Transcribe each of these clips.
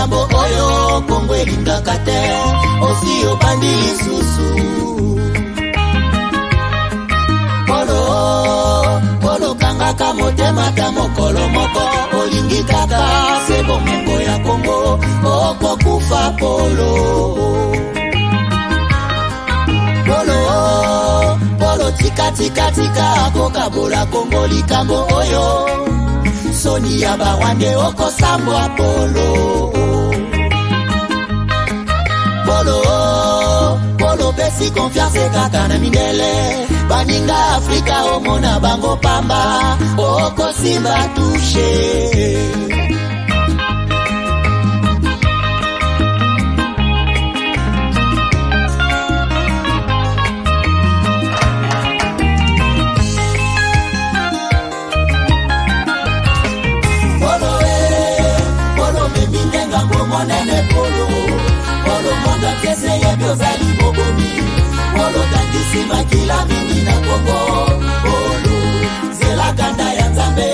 likambo oyo Kongo elingaka te osi obandi lisusu Polo kangaka motema ta mokolo moko olingi kaka se bomengo ya Kongo okokufa Polo tika kokabola Kongo likambo oyo soni ya bawande okosambwa Polo pesi confiance kaka na mindele baninga Afrika omona bango pamba okosimba touche Polo monda kese ya biozali bobomi Polo tangisi makila mingi na Kongo Polo zela kanda ya Nzambe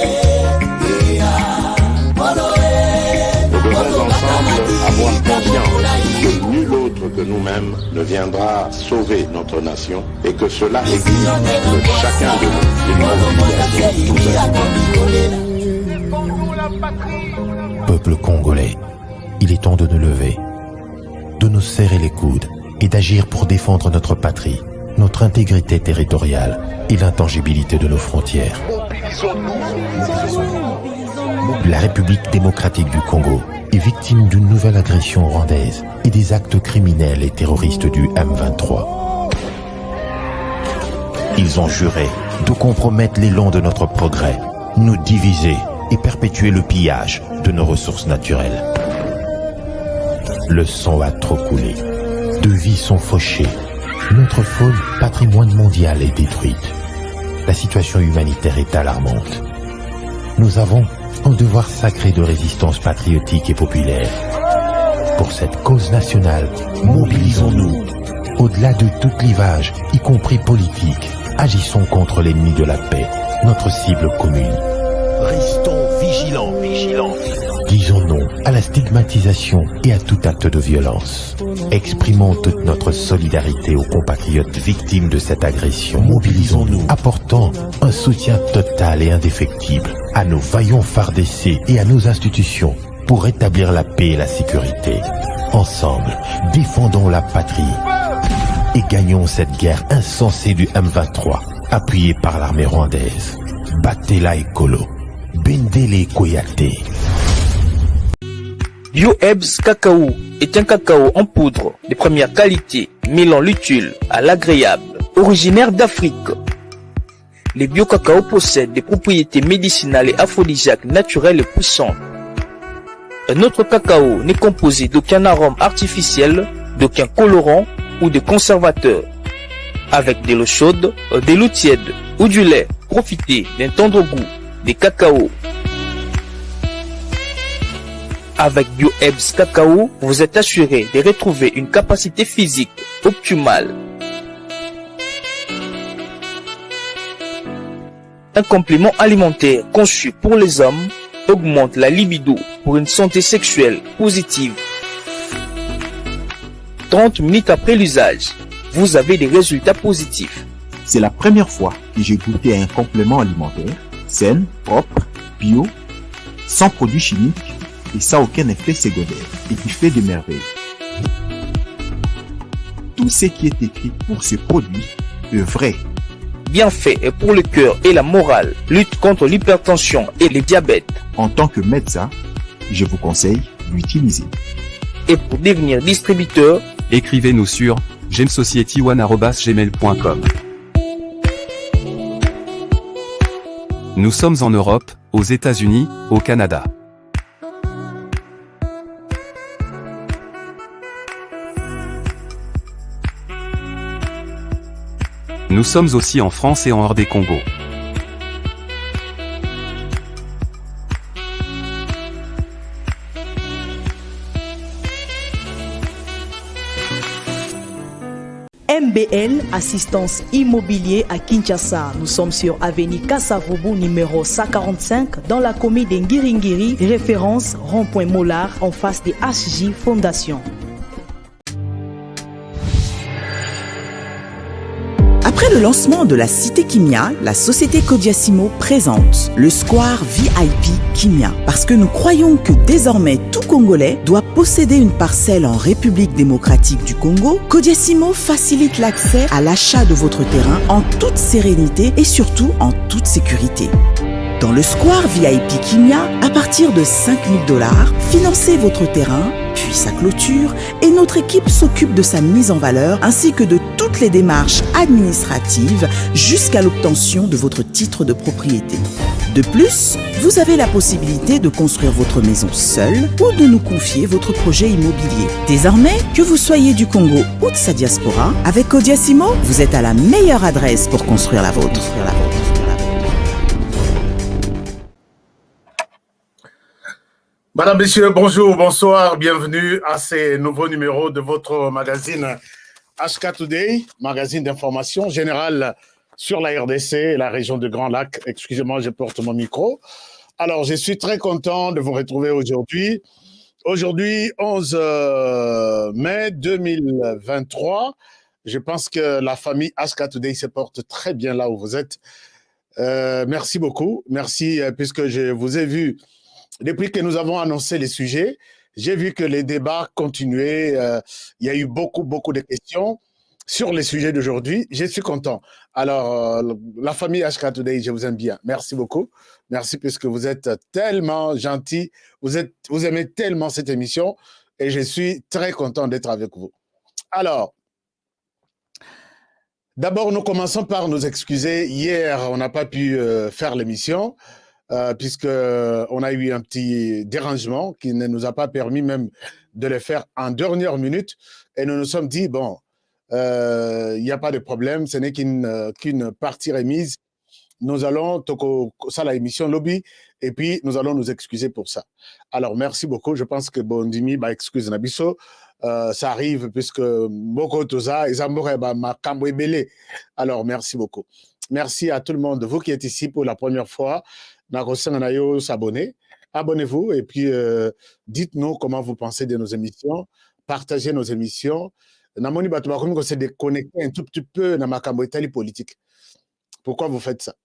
Nous devons ensemble avoir confiance que nul autre que nous-mêmes ne viendra sauver notre nation et que cela exige de chacun de nous une mobilisation tous. Peuple congolais, il est temps de nous lever, de nous serrer les coudes et d'agir pour défendre notre patrie, notre intégrité territoriale et l'intangibilité de nos frontières. La République démocratique du Congo est victime d'une nouvelle agression rwandaise et des actes criminels et terroristes du M23. Ils ont juré de compromettre l'élan de notre progrès, nous diviser et perpétuer le pillage de nos ressources naturelles. Le sang a trop coulé, deux vies sont fauchées, notre faune patrimoine mondial est détruite. La situation humanitaire est alarmante. Nous avons un devoir sacré de résistance patriotique et populaire. Pour cette cause nationale, mobilisons-nous. Au-delà de tout clivage, y compris politique, agissons contre l'ennemi de la paix, notre cible commune. Restons vigilants. Disons non à la stigmatisation et à tout acte de violence. Exprimons toute notre solidarité aux compatriotes victimes de cette agression. Mobilisons-nous, apportant un soutien total et indéfectible à nos vaillants FARDC et à nos institutions pour rétablir la paix et la sécurité. Ensemble, défendons la patrie et gagnons cette guerre insensée du M23, appuyée par l'armée rwandaise. Battez-la écolo, Bendele Koyate. Bio-Ebs Cacao est un cacao en poudre de première qualité, mêlant l'utile à l'agréable, originaire d'Afrique. Les bio-cacao possèdent des propriétés médicinales et aphrodisiaques naturelles et puissantes. Un autre cacao n'est composé d'aucun arôme artificiel, d'aucun colorant ou de conservateur. Avec de l'eau chaude, de l'eau tiède ou du lait, profitez d'un tendre goût des cacao. Avec Bio-Ebs Cacao, vous êtes assuré de retrouver une capacité physique optimale. Un complément alimentaire conçu pour les hommes augmente la libido pour une santé sexuelle positive. 30 minutes après l'usage, vous avez des résultats positifs. C'est la première fois que j'ai goûté à un complément alimentaire sain, propre, bio, sans produits chimiques et sans aucun effet secondaire et qui fait des merveilles. Tout ce qui est écrit pour ce produit est vrai. Bien fait et pour le cœur et la morale, lutte contre l'hypertension et le diabète. En tant que médecin, je vous conseille d'utiliser. Et pour devenir distributeur, écrivez-nous sur gemsociety1@gmail.com. Nous sommes en Europe, aux États-Unis, au Canada. Nous sommes aussi en France et en hors des Congo. MBL Assistance Immobilier à Kinshasa. Nous sommes sur avenue Kasavubu numéro 145 dans la commune de Ngiringiri, référence rond-point Mollard en face de HJ Fondation. Après le lancement de la Cité Kimia, la société Codiasimo présente le Square VIP Kimia. Parce que nous croyons que désormais tout Congolais doit posséder une parcelle en République démocratique du Congo, Codiasimo facilite l'accès à l'achat de votre terrain en toute sérénité et surtout en toute sécurité. Dans le Square VIP Kimia, à partir de 5 000 $, financez votre terrain, puis sa clôture, et notre équipe s'occupe de sa mise en valeur ainsi que de toutes les démarches administratives jusqu'à l'obtention de votre titre de propriété. De plus, vous avez la possibilité de construire votre maison seule ou de nous confier votre projet immobilier. Désormais, que vous soyez du Congo ou de sa diaspora, avec Codiasimo, vous êtes à la meilleure adresse pour construire la vôtre. Madame, Messieurs, bonjour, bonsoir, bienvenue à ces nouveaux numéros de votre magazine HK Today, magazine d'information générale sur la RDC et la région de Grand Lac. Excusez-moi, je porte mon micro. Alors, je suis très content de vous retrouver aujourd'hui. Aujourd'hui, 11 mai 2023. Je pense que la famille HK Today se porte très bien là où vous êtes. Merci beaucoup. Merci, puisque je vous ai vu depuis que nous avons annoncé les sujets. J'ai vu que les débats continuaient. Il y a eu beaucoup de questions sur les sujets d'aujourd'hui. Je suis content. Alors, la famille HK Today, je vous aime bien. Merci beaucoup. Merci puisque vous êtes tellement gentils. Vous aimez tellement cette émission et je suis très content d'être avec vous. Alors, d'abord, nous commençons par nous excuser. Hier, on n'a pas pu faire l'émission. Puisqu'on a eu un petit dérangement qui ne nous a pas permis même de le faire en dernière minute. Et nous nous sommes dit, bon, il n'y a pas de problème, ce n'est qu'une partie remise. Nous allons, ça la émission lobby, et puis nous allons nous excuser pour ça. Alors, merci beaucoup. Je pense que Bondimi, excuse Nabiso, ça arrive puisque beaucoup de ça, ils ont belé. Alors, merci beaucoup. Merci à tout le monde, vous qui êtes ici pour la première fois. S'abonner. Abonnez-vous et puis dites-nous comment vous pensez de nos émissions. Partagez nos émissions. Namoni Batoubakoum, qu'on s'est déconnecté un tout petit peu dans ma camboïtalie politique. Pourquoi vous faites ça?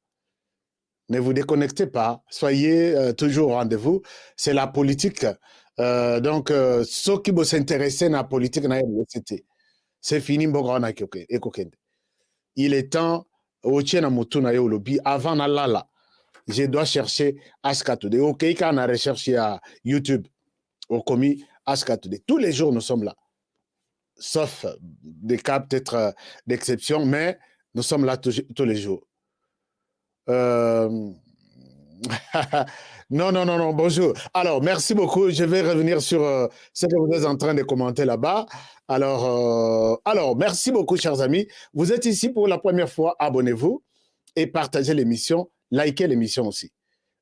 Ne vous déconnectez pas. Soyez toujours au rendez-vous. C'est la politique. Donc, ceux qui vont s'intéresser à la politique, c'est fini. Il est temps, avant Nalala. Je dois chercher HK Today. OK, quand on a recherché à YouTube, au commis HK Today. Tous les jours, nous sommes là. Sauf des cas peut-être d'exception, mais nous sommes là tous les jours. Non, bonjour. Alors, merci beaucoup. Je vais revenir sur ce que vous êtes en train de commenter là-bas. Alors, merci beaucoup, chers amis. Vous êtes ici pour la première fois. Abonnez-vous et partagez l'émission. Likez l'émission aussi.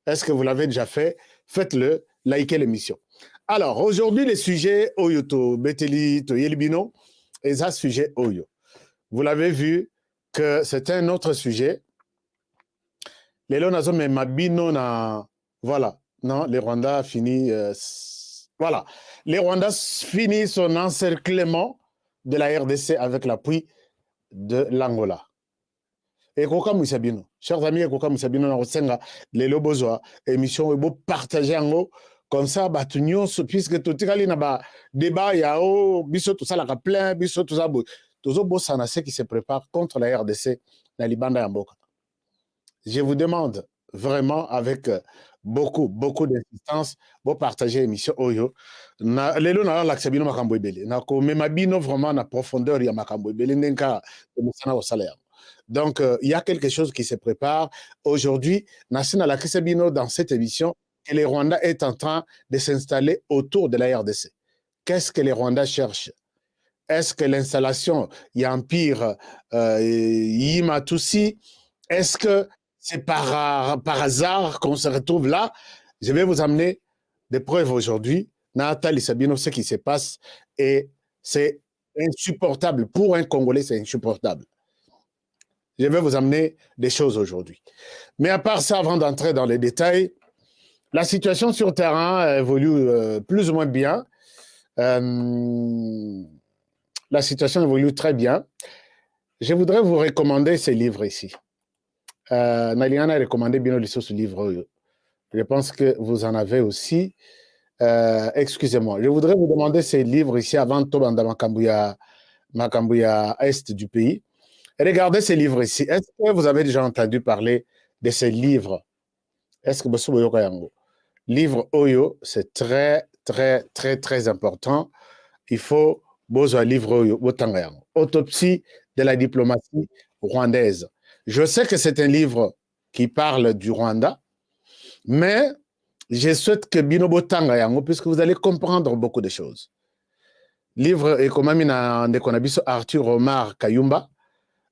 Est-ce que vous l'avez déjà fait? Faites-le, likez l'émission. Alors, aujourd'hui, les sujets Oyo to Beteli to Yelibino, et ça, sujet Oyo. Vous l'avez vu que c'est un autre sujet. Les Lonazo mais Mabino na voilà, non, les Rwandais finissent voilà. Les Rwandais finissent son encerclement de la RDC avec l'appui de l'Angola. Et Koka Moussabino, chers amis, Koka Moussabino, na Rosenga, les Lobozoa, émission, et beau partager en haut, comme ça, puisque tout est na ba débat, il y a biso tout ça, la plein, biso tout ça, tout ça, ce qui se prépare contre la RDC, la Libanda Yamboka. Je vous demande vraiment avec beaucoup d'insistance pour partager l'émission Oyo. Lelo na l'aksabino makambo ebele. Na ko memabino vraiment na profondeur ya makambo ebele ndenka emesana au salaire. Donc il y a quelque chose qui se prépare aujourd'hui. Nasina la Kisabino dans cette émission que les Rwandais est en train de s'installer autour de la RDC. Qu'est-ce que les Rwandais cherchent? Est-ce que l'installation Yampire Yimatoussi, est-ce que c'est par hasard qu'on se retrouve là? Je vais vous amener des preuves aujourd'hui. Nathalie Sabino, ce qui se passe, et c'est insupportable. Pour un Congolais, c'est insupportable. Je vais vous amener des choses aujourd'hui. Mais à part ça, avant d'entrer dans les détails, la situation sur terrain évolue plus ou moins bien. La situation évolue très bien. Je voudrais vous recommander ces livres ici. Naliana a recommandé bien ce livre. Je pense que vous en avez aussi. Excusez-moi. Je voudrais vous demander ces livres ici avant Tobanda Makambouya Est du pays. Regardez ces livres ici. Est-ce que vous avez déjà entendu parler de ces livres? Est-ce que vous savez livre Oyo, c'est très, très, très, très important. Il faut besoin livre Oyo, Autopsie de la diplomatie rwandaise. Je sais que c'est un livre qui parle du Rwanda, mais je souhaite que Binobo Tangayango, puisque vous allez comprendre beaucoup de choses. Livre et comme Arthur Omar Kayumba.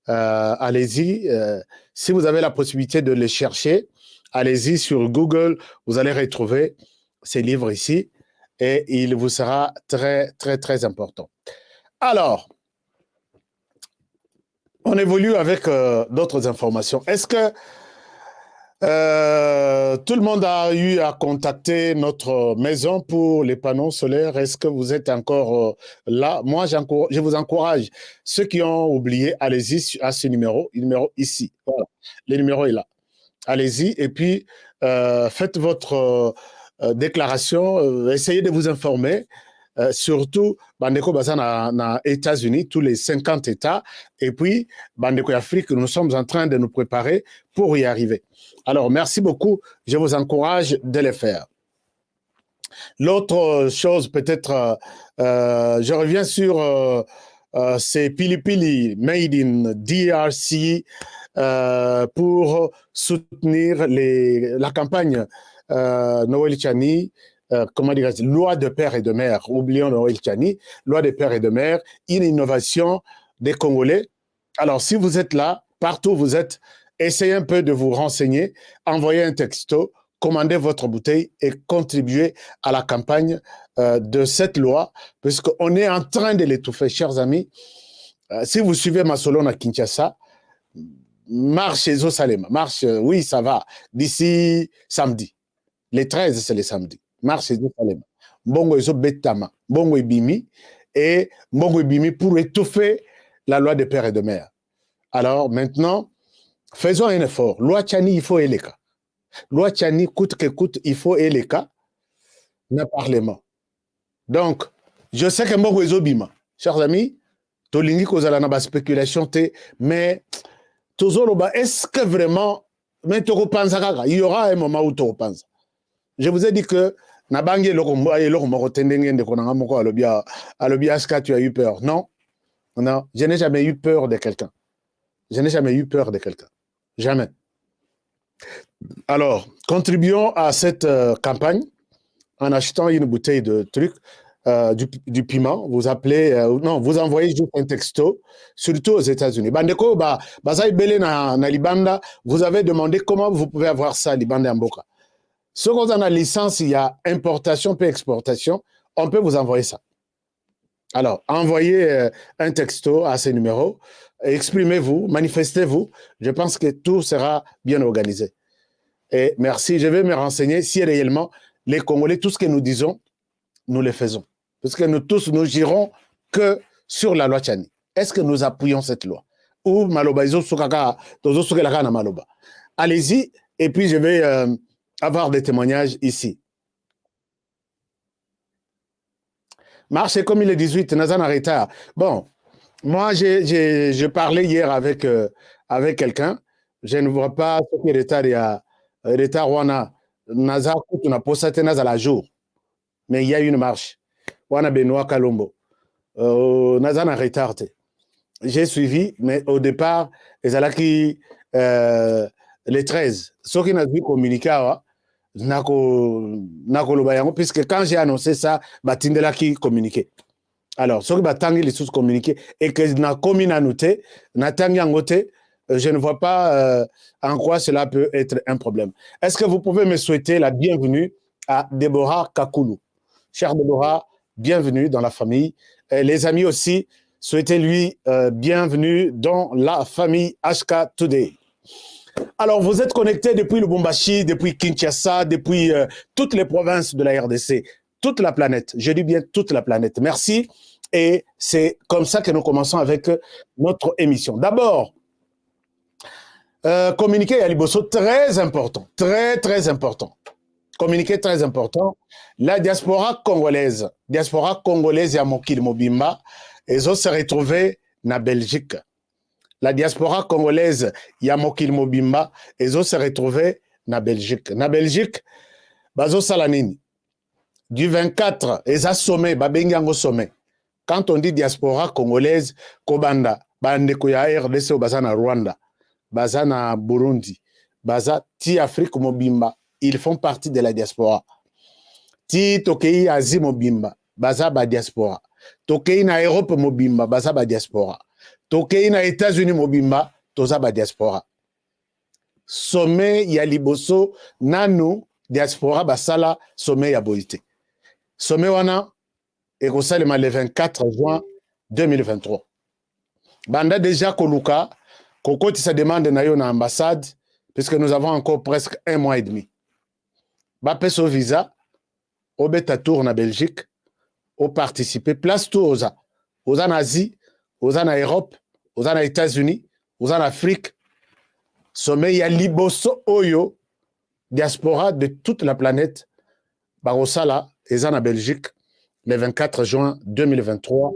Allez-y, si vous avez la possibilité de les chercher, allez-y sur Google, vous allez retrouver ces livres ici et il vous sera très, très, très important. Alors, on évolue avec d'autres informations. Est-ce que tout le monde a eu à contacter notre maison pour les panneaux solaires? Est-ce que vous êtes encore là? Moi, je vous encourage. Ceux qui ont oublié, allez-y à ce numéro, le numéro ici. Voilà, le numéro est là. Allez-y et puis faites votre déclaration. Essayez de vous informer. Surtout, Bandeko Bazan na États-Unis, tous les 50 États, et puis Bandeko Afrique, nous sommes en train de nous préparer pour y arriver. Alors, merci beaucoup, je vous encourage de le faire. L'autre chose, peut-être, je reviens sur ces Pili made in DRC pour soutenir la campagne Noël Chani. Comment dire, loi de père et de mère, oublions Noël Chani, loi de père et de mère, une innovation des Congolais. Alors, si vous êtes là, partout où vous êtes, essayez un peu de vous renseigner, envoyez un texto, commandez votre bouteille et contribuez à la campagne de cette loi, puisqu'on est en train de l'étouffer, chers amis. Si vous suivez Masolon à Kinshasa, marche chez Osalema, marche, oui, ça va, d'ici samedi. Les 13, c'est les samedis. Marche de Salem. Mbongo Ezo Betama, Mbongo Ibimi, et Mbongo Ibimi pour étouffer la loi de père et de mère. Alors maintenant, faisons un effort. Loi Tchani, il faut Eleka. Loi Tchani, coûte que coûte, il faut Eleka. Na parlement. Donc, je sais que Mbongo Ezo Bima, chers amis, Tolingi Kozala na ba spéculation, mais Tozoloba, est-ce que vraiment, mais il y aura un moment où tu repenses. Je vous ai dit que Nabangi tu as eu peur. Non, non, je n'ai jamais eu peur de quelqu'un. Je n'ai jamais eu peur de quelqu'un. Jamais. Alors, contribuons à cette campagne en achetant une bouteille de trucs, du piment. Vous appelez, non, vous envoyez juste un texto, surtout aux États-Unis. Bandeko, Bazaï Bele na Libanda, vous avez demandé comment vous pouvez avoir ça, Libanda Mboka. Ce qu'on a la licence, il y a importation puis exportation, on peut vous envoyer ça. Alors, envoyez un texto à ces numéros, exprimez-vous, manifestez-vous. Je pense que tout sera bien organisé. Et merci, je vais me renseigner si réellement les Congolais, tout ce que nous disons, nous le faisons. Parce que nous tous, nous girons que sur la loi Tchani. Est-ce que nous appuyons cette loi? Ou Maloba, Maloba. Allez-y, et puis je vais avoir des témoignages ici. Marche comme il est 18, Nazan en retard. Bon, moi, je parlais hier avec quelqu'un. Je ne vois pas ce qui est retard. Il y a retard, Wana, Nazar, on a posté Nazar à la jour. Mais il y a une marche. Wana Benoît Kalombo. Nazar en retard. J'ai suivi, mais au départ, les Alaki, les 13, ceux qui n'ont vu communiquer, puisque quand j'ai annoncé ça, Batindela qui communiquait. Alors, ceux qui batangent les sous communiquer et que n'a commis à noter, je ne vois pas en quoi cela peut être un problème. Est-ce que vous pouvez me souhaiter la bienvenue à Déborah Kakulu? Chère Déborah, bienvenue dans la famille. Les amis aussi, Souhaitez-lui bienvenue dans la famille HK Today. Alors, vous êtes connectés depuis Lubumbashi, depuis Kinshasa, depuis toutes les provinces de la RDC, toute la planète. Je dis bien toute la planète. Merci. Et c'est comme ça que nous commençons avec notre émission. D'abord, communiquer à Liboso, très important, très important. Communiqué très important. La diaspora congolaise à Mokil Mobimba, ils ont se retrouvé na Belgique. La diaspora congolaise ya Mokil Mobimba, ils ont se retrouvé na Belgique. Na Belgique, bazo salanini. Du 24, ils ont sommet, babengango sommet. Quand on dit diaspora congolaise, Kobanda, bande koya RDC ou baza na Rwanda, baza na Burundi, baza ti Afrique Mobimba. Ils font partie de la diaspora. Ti tokei Asie Mobimba, baza ba diaspora. Tokei na Europe Mobimba, baza ba diaspora. Tokei na États-Unis Mobimba, toza ba diaspora. Sommet ya liboso nanu diaspora basala sommet ya boité. Sommet wana ekosalema le 24 juin 2023. Banda déjà koluka kokoti sa demande na yo na ambassade puisque nous avons encore presque 1 mois et demi. Bapé son visa, au bêta tour en Belgique, au participer, place tout aux en Asie, aux en Europe, aux en États-Unis, aux en Afrique. Sommet, il y a Liboso Oyo, diaspora de toute la planète, Barosala, et en Belgique, le 24 juin 2023.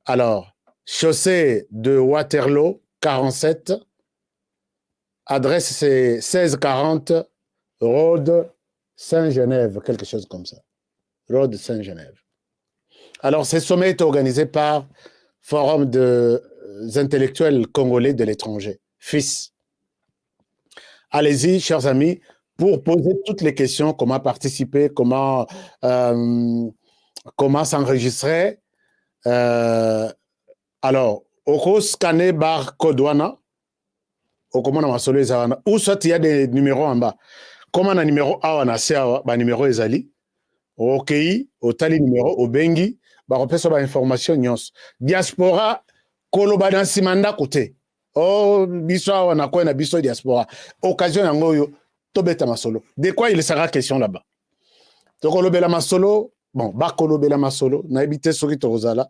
Alors, chaussée de Waterloo, 47, adresse c'est 1640, Road Saint-Genève, quelque chose comme ça. Road Saint-Genève. Alors, ce sommet est organisé par Forum des intellectuels congolais de l'étranger, FIS. Allez-y, chers amis, pour poser toutes les questions, comment participer, comment s'enregistrer. Alors, au scanner bar Kodwana, au comment on va ou soit il y a des numéros en bas. Comment un numéro A, on a un numéro Ezali, OK, au tali numéro, au Bengi, on peut savoir information, nyons. Diaspora, koloba dans simanda côté. Oh, biso, on a quoi, on a biso diaspora. Occasion, yangoyo, tobeta masolo. De quoi il sera question là-bas? Donc, kolobela masolo, bon, ba kolobela masolo, na habité sur Torozala.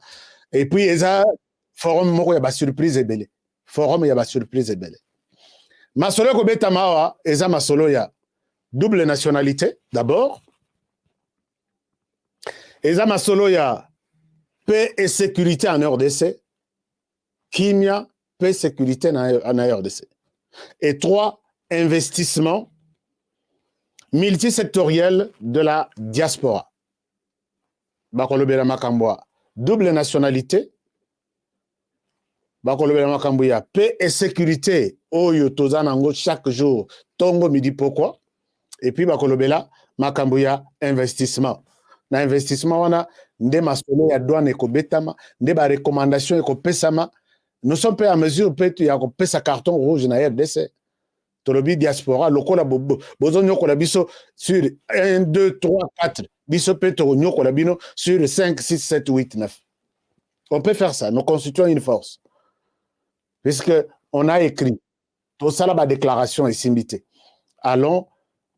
Et puis, eza, forum, moko, y'a ba surprise et belle. Forum, y'a ba surprise et belle. Masolo, kobeta mawa, eza masolo, ya. Double nationalité, d'abord. Eza masolo ya paix et sécurité en RDC. Kimia, paix et sécurité en RDC. Et 3, investissement multisectoriel de la diaspora. Bakolobela Makambwa, double nationalité. Bakolobela Makambwa, paix et sécurité. Oyo tozanango chaque jour. Tongo midi pourquoi? Et puis, bakolobela, makambuya, investissement. Na investissement, on a des masolo ya douane eko betama, des recommandations eko pesama. Nous sommes pas à mesure, peut-être, ya ko pesa carton rouge na RDC. Tolobi diaspora, lokola bobo, bozo nyoko la biso sur 1, 2, 3, 4. Biso peto nyoko la bino sur 5, 6, 7, 8, 9. On peut faire ça, nous constituons une force. Puisque on a écrit, tout ça là, ma déclaration est simbité. Allons,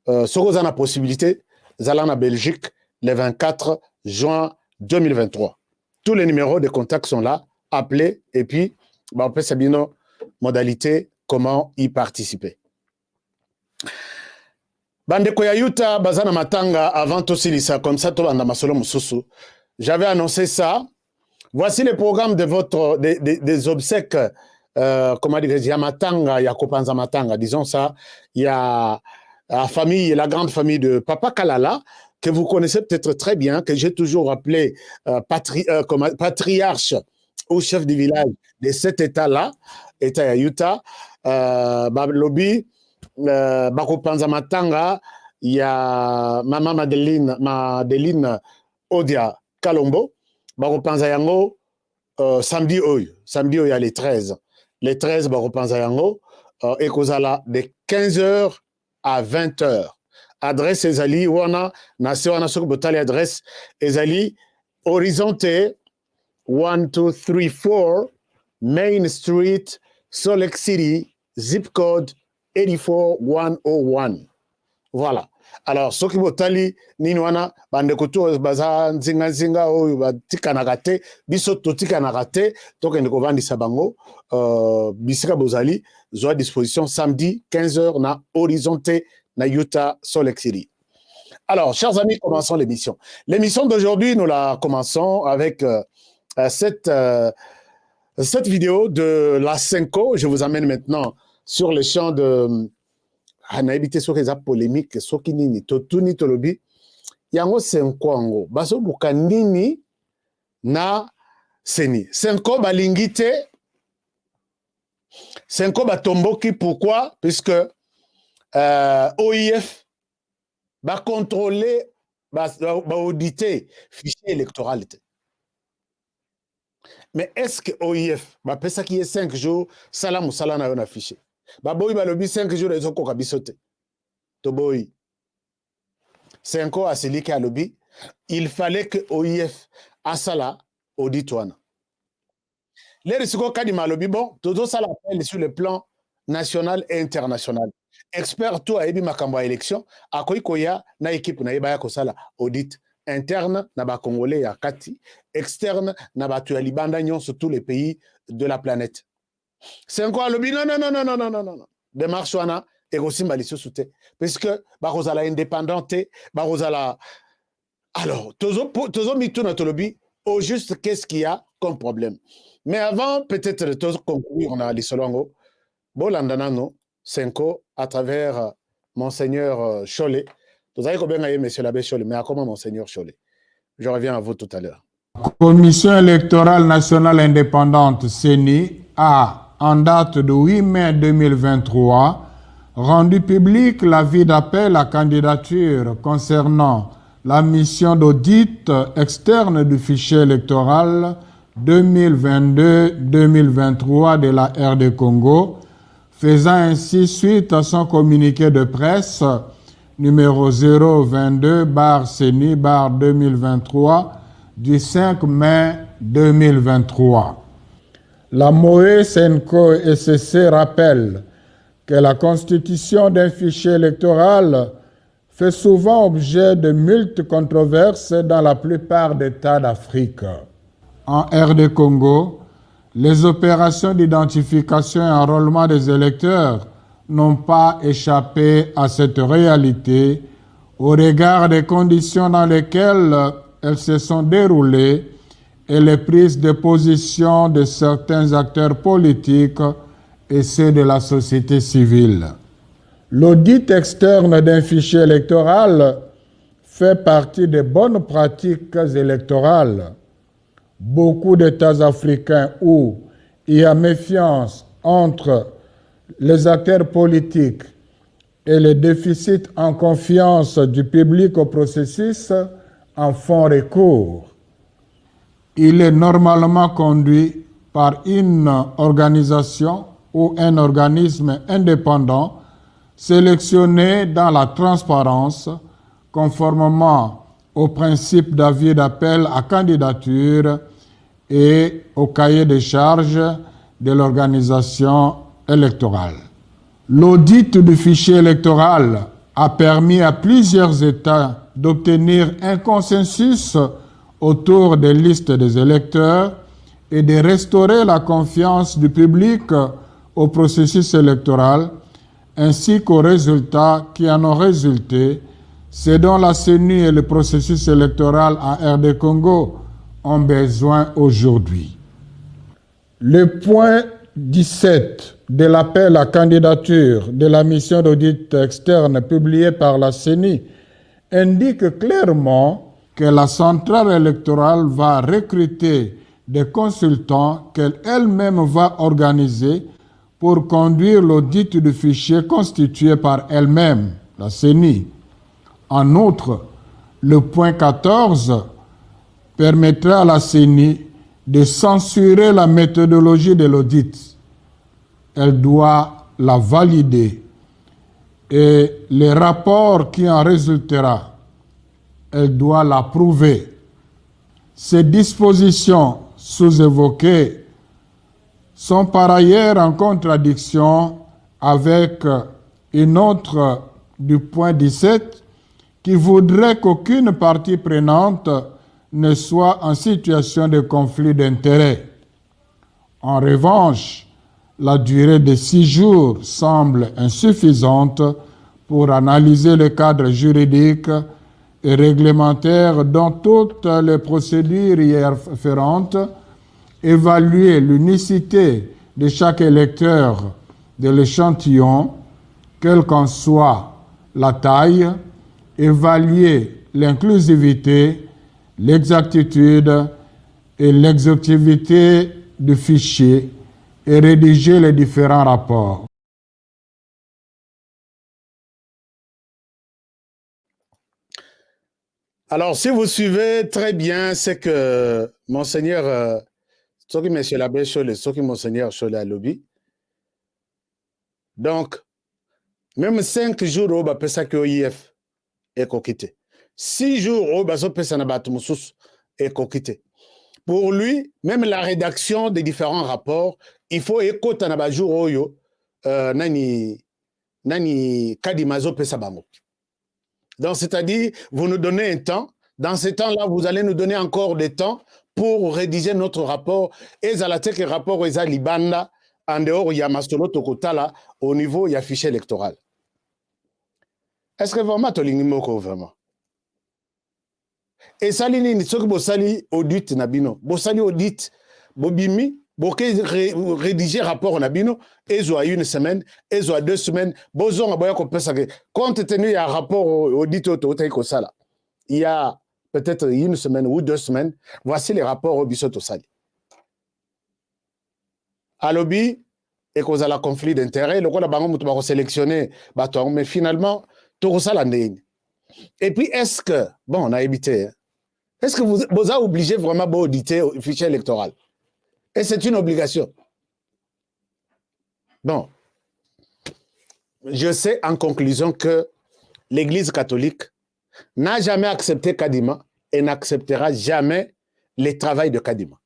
ce qu'on a la possibilité, allons en Belgique le 24 juin 2023. Tous les numéros de contact sont là, appelez, et puis, on peut savoir nos modalités, comment y participer. Bande Koyayuta, Bazana Matanga, avant Tosilisa, comme ça, tout le monde. J'avais annoncé ça. Voici le programme de votre, des obsèques, comment dire, il y a Matanga, il y a Kopanza Matanga, disons ça, il y a la famille, la grande famille de Papa Kalala, que vous connaissez peut-être très bien, que j'ai toujours appelé patriarche ou chef du village de cet État-là, État ya Utah, Lobby, Bakopanza Matanga, il y a Maman Madeline Odia Kalombo, Bakopanza Yango, samedi Oyo, il y a les 13. Les 13, Bakopanza Yango, et Kozala, de 15h à 20h. Adresse Ezali, Wana, Nase Wana Sok Botali, adresse Ezali, horizonté, 1234 Main Street, Salt Lake City, zip code 84101. Voilà. Alors, soki botali nini wana bande kutu baza nzinga oyo batikanaka te biso totikanaka te tokende kovandisa bango bisika bozali zwa disposition samedi 15h na Horizonte na Utah Salt Lake City. Alors, chers amis, commençons l'émission. L'émission d'aujourd'hui, nous la commençons avec cette vidéo de la Senko. Je vous amène maintenant sur le champ de na évité sur les polémiques soki nini totuni tolobi yango Senko ango baso bukandini na seni Senko balingite Senko batomboki. Pourquoi? Puisque OIF va contrôler, va auditer fichier électoral. Mais est-ce que OIF va faire ça qui est 5 jours, salam ou salam na fichier? Baboy ba lobi 5 jours ils ont koka bisote. Toboy. 5 ans à celui qui a lobby, il fallait que OIF asala auditoine. Les risques kadi malobi bon, todo ça l'appelle sur le plan national et international. Expert tout a ebi makambo à élection, akoy koya na équipe na yeba ya kosala audit interne na ba congolais ya kati, externe na ba tu libanda nyon sur tous les pays de la planète. C'est quoi le bi non. Démarche wana et aussi malicio soute parce que ba rozala indépendante, ba rozala. Alors, tozo mitou na tolobi au juste qu'est-ce qu'il y a comme problème. Mais avant peut-être de conclure on a les solongo bolandanano Senko à travers Monseigneur Cholet. Vous avez combien gagné, monsieur l'abbé Cholet, mais à comment Monseigneur Cholet? Je reviens à vous tout à l'heure. Commission électorale nationale indépendante CENI a, en date de 8 mai 2023, rendu public l'avis d'appel à candidature concernant la mission d'audit externe du fichier électoral 2022-2023 de la RD Congo, faisant ainsi suite à son communiqué de presse numéro 022/CENI/2023 du 5 mai 2023. La MOE Senko SCC rappelle que la constitution d'un fichier électoral fait souvent objet de multiples controverses dans la plupart des États d'Afrique. En RD Congo, les opérations d'identification et enrôlement des électeurs n'ont pas échappé à cette réalité au regard des conditions dans lesquelles elles se sont déroulées et les prises de position de certains acteurs politiques et ceux de la société civile. L'audit externe d'un fichier électoral fait partie des bonnes pratiques électorales. Beaucoup d'États africains où il y a méfiance entre les acteurs politiques et le déficit en confiance du public au processus en font recours. Il est normalement conduit par une organisation ou un organisme indépendant sélectionné dans la transparence conformément au principe d'avis d'appel à candidature et au cahier des charges de l'organisation électorale. L'audit du fichier électoral a permis à plusieurs États d'obtenir un consensus autour des listes des électeurs et de restaurer la confiance du public au processus électoral ainsi qu'aux résultats qui en ont résulté, ce dont la CENI et le processus électoral en RD Congo ont besoin aujourd'hui. Le point 17 de l'appel à candidature de la mission d'audit externe publié par la CENI indique clairement que la centrale électorale va recruter des consultants qu'elle-même va organiser pour conduire l'audit du fichier constitué par elle-même, la CENI. En outre, le point 14 permettra à la CENI de censurer la méthodologie de l'audit. Elle doit la valider et les rapports qui en résultera, elle doit l'approuver. Ces dispositions sous-évoqués sont par ailleurs en contradiction avec une autre du point 17 qui voudrait qu'aucune partie prenante ne soit en situation de conflit d'intérêts. En revanche, la durée de 6 jours semble insuffisante pour analyser le cadre juridique et réglementaire dans toutes les procédures y afférentes, évaluer l'unicité de chaque électeur de l'échantillon, quelle qu'en soit la taille, évaluer l'inclusivité, l'exactitude et l'exhaustivité du fichier et rédiger les différents rapports. Alors, si vous suivez très bien, c'est que Monseigneur, ce qui Monsieur l'abbé Cholet, ce qui Monseigneur Cholet a lobby. Donc, même 5 jours, on va penser que l'OIF est coquité. 6 jours, on va penser que est coquité. Pour lui, même la rédaction des différents rapports, il faut écouter un jour oyo nani kadimazo pesabango. Donc, c'est-à-dire, vous nous donnez un temps. Dans ce temps-là, vous allez nous donner encore des temps pour rédiger notre rapport. Et ça la que rapport est à Libanda, en dehors, il y a Mastolo Tokotala, au niveau, il y a fichier électoral. Est-ce que vraiment, tu as vraiment? Et ça, c'est ce que vous avez audit, Nabino. Vous avez audit, Bobimi, vous avez rédigé rapport Nabino, et vous avez 1 semaine, et vous avez 2 semaines, vous avez compte tenu d'un rapport audit, il y a peut-être 1 semaine ou 2 semaines, voici les rapports au Bissot Sali. À lobby, et cause à la conflit d'intérêts, le quoi la sélectionner, mais finalement, tout ça l'année. Et puis, est-ce que, bon, on a évité, est-ce que vous avez obligé vraiment d'auditer le fichier électoral? Et c'est une obligation. Bon, je sais en conclusion que l'Église catholique n'a jamais accepté Kadima et n'acceptera jamais le travail de Kadima.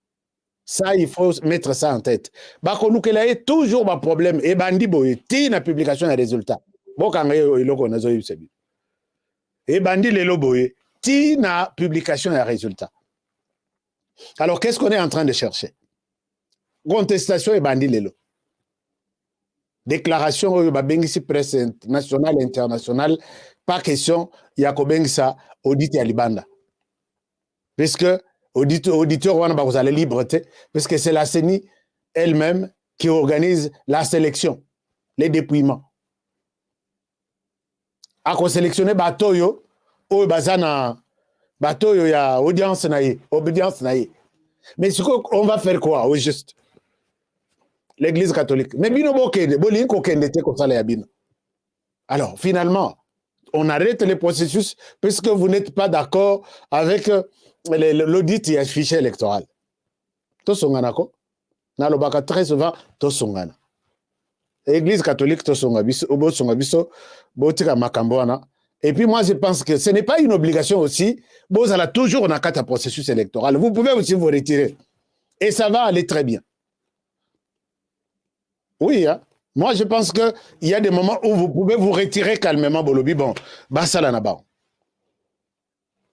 Ça, il faut mettre ça en tête. Bakonou qu'il y a toujours un problème. Et bandi boye, ti na publication des résultats. Bon, quand il y a et bandi les loboye, ti na publication des résultats. Alors, qu'est-ce qu'on est en train de chercher? Contestation et bandi les lo. Déclaration au Bengisi presse nationale et internationale, pas question, il y a Kobengisa audit à Libanda. Puisque auditeur, vous allez liberté, parce que c'est la CENI elle-même qui organise la sélection, les dépouillements. A qu'on sélectionne Batoyo, ou Bazana, Batoyo, il y a audience naïe, obédience naïe. Mais ce qu'on va faire quoi, au juste? L'Église catholique. Mais bino bokende, bolinko kendete ko sala ya bino. Alors, finalement, on arrête le processus puisque vous n'êtes pas d'accord avec l'audit et le fichier électoral. Tosongana ko? Nalobaka très souvent, tosongana. L'Église catholique, tosonga biso, obosonga biso, botika makamboana. Et puis moi, je pense que ce n'est pas une obligation aussi. Vous allez toujours dans un processus électoral. Vous pouvez aussi vous retirer. Et ça va aller très bien. Oui, hein? Moi, je pense qu'il y a des moments où vous pouvez vous retirer calmement, Bolobi. Bon, Bassalanaba.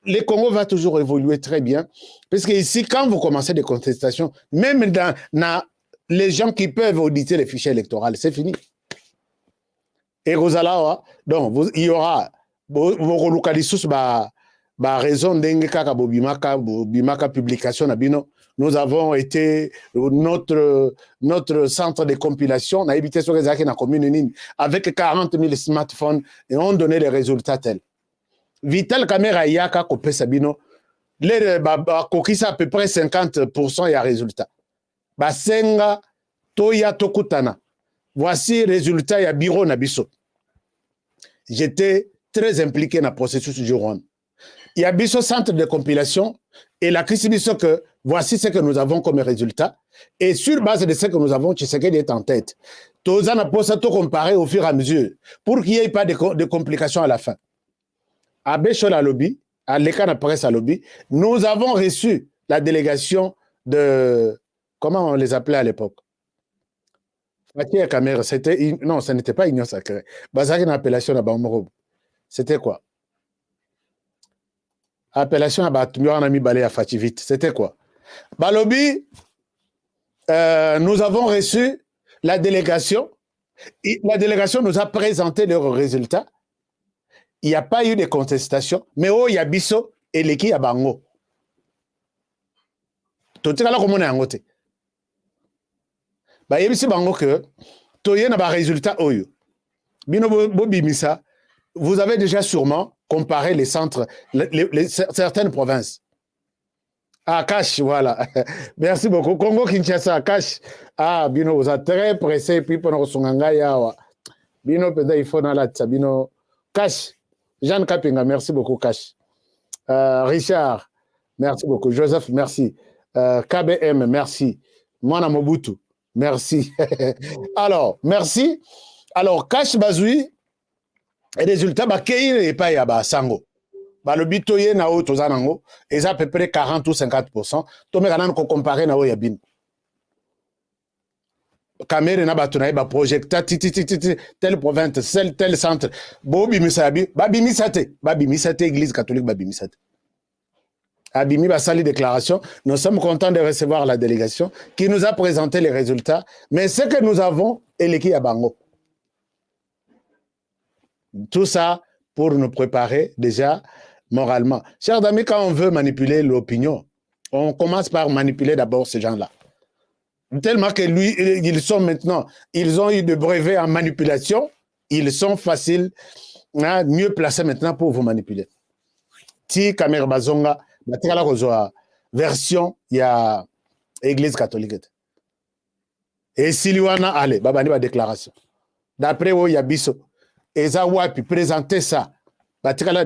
Le Congo va toujours évoluer très bien. Parce que ici, quand vous commencez des contestations, même dans les gens qui peuvent auditer les fichiers électoraux, c'est fini. Et Rosala, donc, il y aura vos localisus, raison d'engeka bimaka publication nabino. Nous avons été notre centre de compilation, on a évité sur les acquis dans la commune avec 40 000 smartphones et on donnait les résultats tels. Vital caméra yaka kopé sabino, les kokisa à peu près 50% y a résultat. Basenga toya tokutana. Voici résultat y a bureau nabiso. J'étais très impliqué dans le processus du Rwanda. Il y a biso centre de compilation et la crise biso que voici ce que nous avons comme résultat et sur base de ce que nous avons, Tshisekedi est en tête. Tous en a tout comparé au fur et à mesure pour qu'il n'y ait pas de complications à la fin. À Béchol à lobby, à l'Écana presse à lobby, nous avons reçu la délégation de... Comment on les appelait à l'époque? Fatia Kamera, c'était... Non, ce n'était pas Union Sacrée. Bazar une appellation à Bamorob. C'était quoi? Appellation à Batumio, on a mis balai à Fativite. C'était quoi? Balobi, nous avons reçu la délégation. La délégation nous a présenté leurs résultats. Il n'y a pas eu de contestation. Mais oh, il y a Bisso et l'équipe à Bango. Tout est là comme on est en côté. Bah, il y a Bango que tout y a un résultat. Bino Bobimisa, vous avez déjà sûrement comparé les centres, certaines provinces. Ah, Cash, voilà. Merci beaucoup. Congo Kinshasa, Cash. Ah, Bino, vous êtes très pressé. Puis, pour nous, Bino, peut-être, il faut dans la Bino. Cash. Jeanne Kapinga, merci beaucoup, Cash. Richard, merci beaucoup. Joseph, merci. KBM, merci. Mwana Mobutu, merci. Alors, merci. Alors, Cash Bazoui, résultat, Kei n'est pas Yaba Sango. Le bitoye na o tozanango, et à peu près 40 ou 50%. Tome kanan ko comparer na o yabin. Kamere na batuna ba projecta tel province, tel centre. Bobi misabi, babi misate église catholique babi misate. Abimi Bassali déclaration, nous sommes contents de recevoir la délégation qui nous a présenté les résultats, mais ce que nous avons est l'équipe à Bango. Tout ça pour nous préparer déjà moralement. Chers amis, quand on veut manipuler l'opinion, on commence par manipuler d'abord ces gens-là. Tellement que lui, ils sont maintenant, ils ont eu de brevets en manipulation, ils sont faciles, hein, mieux placés maintenant pour vous manipuler. Ti Kamer Bazonga, la version, il y a Église catholique. Et Siliwana, allez, babani ba déclaration. D'après où il y a Bisso, et Zawapi présenter ça,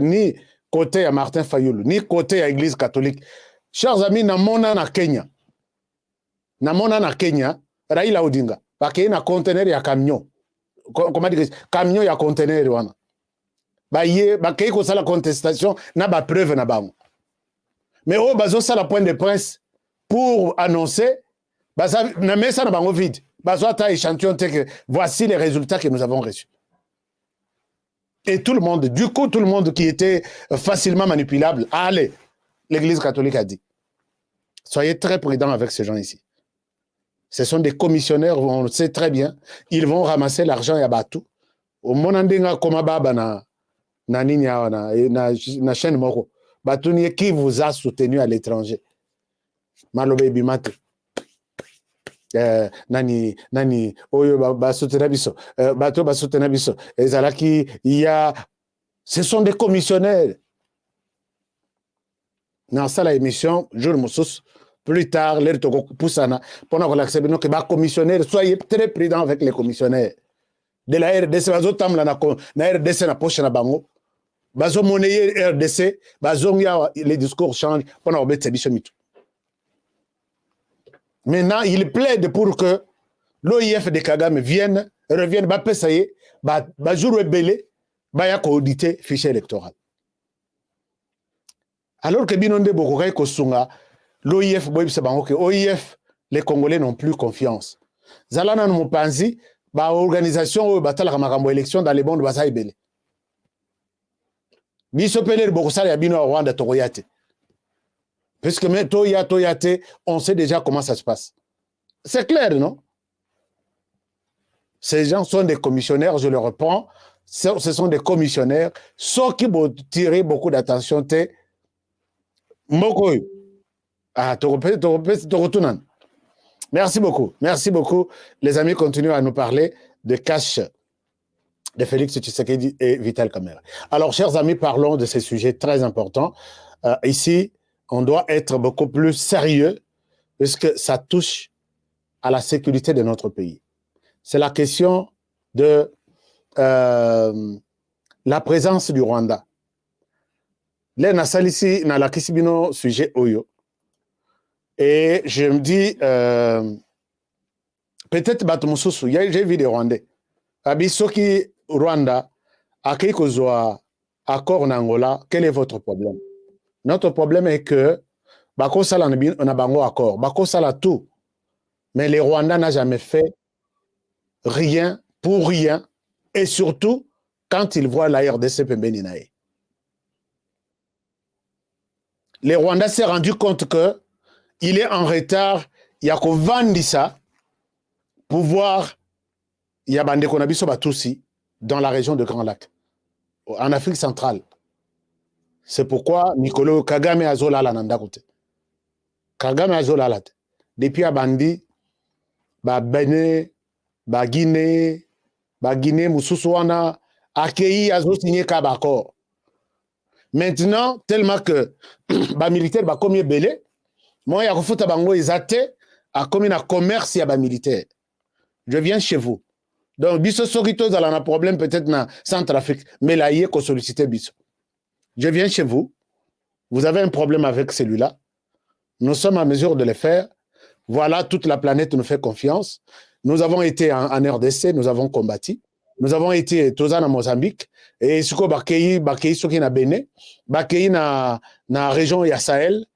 ni côté à Martin Fayoulou, ni côté à Église catholique. Chers amis, namona na Kenya. Namona na Kenya, Raila Odinga, parce qu'il y a un conteneur, il y a un camion. Comment dire, camion, il y a un conteneur. Bah, il y a la contestation, n'a pas preuve na bango. Mais oh, bazo ça la point de presse pour annoncer, bah ça n'a même ça na bango vide. Bazo ta échantillon que voici les résultats que nous avons reçus. Et tout le monde, du coup, tout le monde qui était facilement manipulable, allez, l'Église catholique a dit. Soyez très prudents avec ces gens ici. Ce sont des commissionnaires, on le sait très bien. Ils vont ramasser l'argent et abattre. Au monandinga komababa na ninya na chaîne moko. Batuni qui vous a soutenu à l'étranger. Malobe bimate. Nani oyo ba soutenir biso. Bato ba soutenir biso. Ezalaki il y a, ce sont des commissionnaires. Dans ça la émission jour moussous. Plus tard, les Togo Poussana, pendant que l'acceptation que les commissionnaires, soyez très prudents avec les commissionnaires. De la RDC, bazo tam la RDC na poche na bango, bazo monnaie RDC, bazo les discours changent pendant que c'est bichomito. Maintenant, il plaide pour que l'OIF de Kagame revienne, ba pesaye, ba jour belé, ba ya ko auditer fichier électoral. Alors que Binonde Bokokai Kosunga, l'OIF, OIF, les Congolais n'ont plus confiance. Zalana Mopanzi, ba organisation batala kamakambo élection dans les bons de Basaï Belé. Biso Pelé Bokosala Yabino Rwanda Togoyate. Puisque même Toyate, on sait déjà comment ça se passe. C'est clair, non? Ces gens sont des commissionnaires, je le reprends. Ce sont des commissionnaires. Ceux qui vont tirer beaucoup d'attention, c'est Mokoy. Ah, merci beaucoup. Merci beaucoup. Les amis continuent à nous parler de Cash, de Félix Tshisekedi et Vital Kamerhe. Alors, chers amis, parlons de ces sujets très importants. Ici, on doit être beaucoup plus sérieux puisque ça touche à la sécurité de notre pays. C'est la question de la présence du Rwanda. Là, on a ici, dans la Kisibino sujet Oyo. Et je me dis, peut-être Batumususu, j'ai vu des Rwandais. Abisoki Rwanda, à Keikozoa, accord en Angola, quel est votre problème? Notre problème est que bakosala na bango accord, bakosala tout. Mais les Rwandais n'ont jamais fait rien pour rien, et surtout quand ils voient la RDC pembeni nae. Les Rwandais s'est rendu compte que il est en retard, il y a Vandisa pour voir il y a Bande Konabiso Batusi dans la région de Grand Lac, en Afrique centrale. C'est pourquoi Nicolo Kagame Azola la Nandakote. Kagame Azola la. Depuis Abandi, Bene, Guinée, Moussousouana, accueilli Azo signé Kabakor. Maintenant, tellement que les militaires sont comme belé, moi, il y a un bango ils à comme un commerce il y a militaire. Je viens chez vous. Donc, biso sorito dans un problème peut-être dans Centrafrique, mais là il y a solliciter biso. Je viens chez vous. Vous avez un problème avec celui-là. Nous sommes en mesure de le faire. Voilà, toute la planète nous fait confiance. Nous avons été en RDC, nous avons combattu. Nous avons été Tozan en Mozambique et Suko Bakei Soki na Bénin, Bakei na région ya Sahel.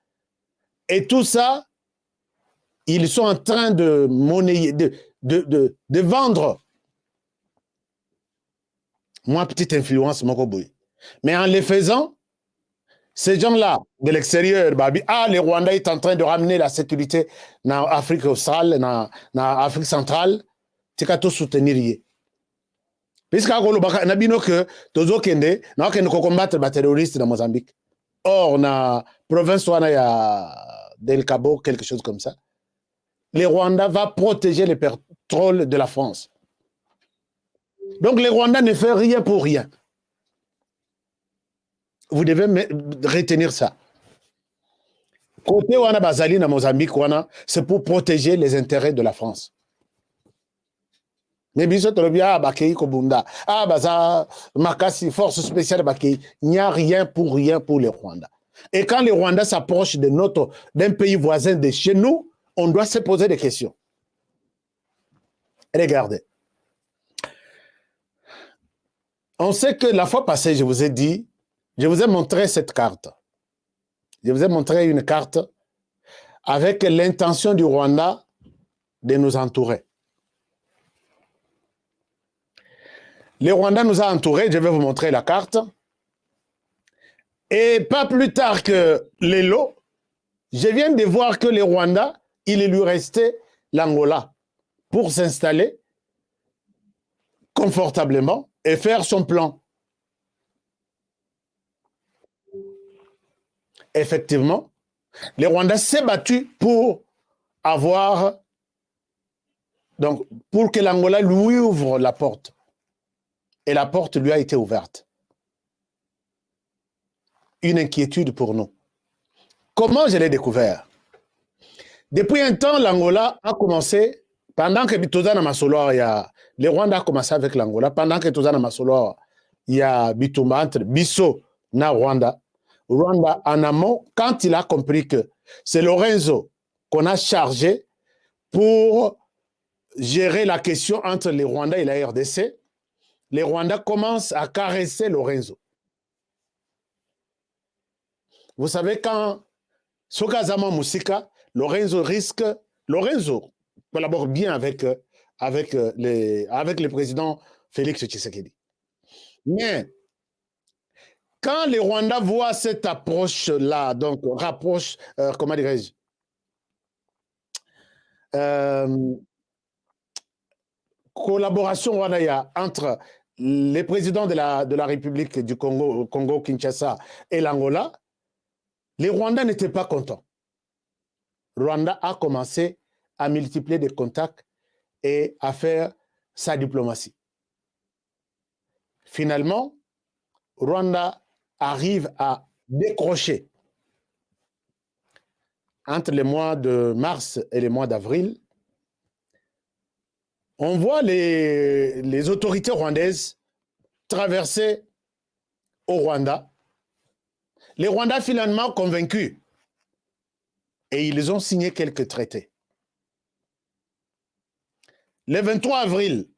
Et tout ça, ils sont en train de monnayer, de vendre. Moi, petite influence, mon coboy. Mais en les faisant, ces gens-là, de l'extérieur, les Rwandais sont en train de ramener la sécurité dans l'Afrique australe, dans l'Afrique centrale, c'est qu'à tout soutenir. Puisque nabino que tozo kende na kende ko combattre les terroristes dans Mozambique. Or na province wana ya Del Cabo quelque chose comme ça. Les Rwandais va protéger le pétrole de la France. Donc les Rwandais ne font rien pour rien. Vous devez retenir ça. Côté wana bazali na Mozambique wana, c'est pour protéger les intérêts de la France. Mais biso tolobia bakei kobunda baza makasi force spéciale bakei, il n'y a rien pour les Rwandais. Et quand les Rwandais s'approchent d'un pays voisin de chez nous, on doit se poser des questions. Regardez. On sait que la fois passée, je vous ai dit, je vous ai montré cette carte. Je vous ai montré une carte avec l'intention du Rwanda de nous entourer. Le Rwanda nous a entourés, je vais vous montrer la carte. Et pas plus tard que l'élo, je viens de voir que le Rwanda, il lui restait l'Angola pour s'installer confortablement et faire son plan. Effectivement, le Rwanda s'est battu pour avoir, donc pour que l'Angola lui ouvre la porte. Et la porte lui a été ouverte. Une inquiétude pour nous. Comment je l'ai découvert? Depuis un temps, l'Angola a commencé, pendant que Bitozana Masolo, le Rwanda a commencé avec l'Angola, pendant que Bitozana Masolo, il y a Bitumba entre Bisso et Rwanda. Rwanda, en amont, quand il a compris que c'est Lorenzo qu'on a chargé pour gérer la question entre les Rwandais et la RDC, les Rwandais commencent à caresser Lorenzo. Vous savez, quand Sokazama Musika, Lorenzo collabore bien avec le président Félix Tshisekedi. Mais quand les Rwandais voient cette approche-là, donc rapproche, comment dirais-je, collaboration entre les présidents de la République du Congo, Kinshasa et l'Angola, les Rwandais n'étaient pas contents. Rwanda a commencé à multiplier des contacts et à faire sa diplomatie. Finalement, Rwanda arrive à décrocher entre les mois de mars et les mois d'avril. On voit les autorités rwandaises traverser au Rwanda. Les Rwandais finalement convaincus et ils ont signé quelques traités. Le 23 avril,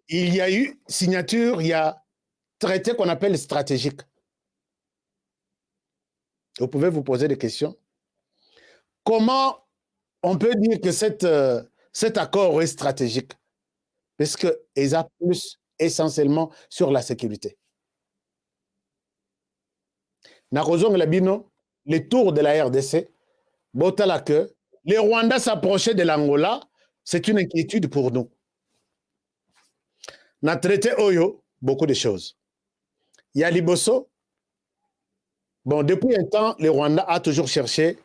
il y a eu signature, il y a traité qu'on appelle stratégique. Vous pouvez vous poser des questions. Comment on peut dire que cet accord est stratégique? Parce qu'ils a plus essentiellement sur la sécurité. Nakozong Labino, les tours de la RDC, Botala que les Rwandais s'approchaient de l'Angola, c'est une inquiétude pour nous. On a traité Oyo, beaucoup de choses. Il y a Liboso. Bon, depuis un temps, le Rwanda a toujours cherché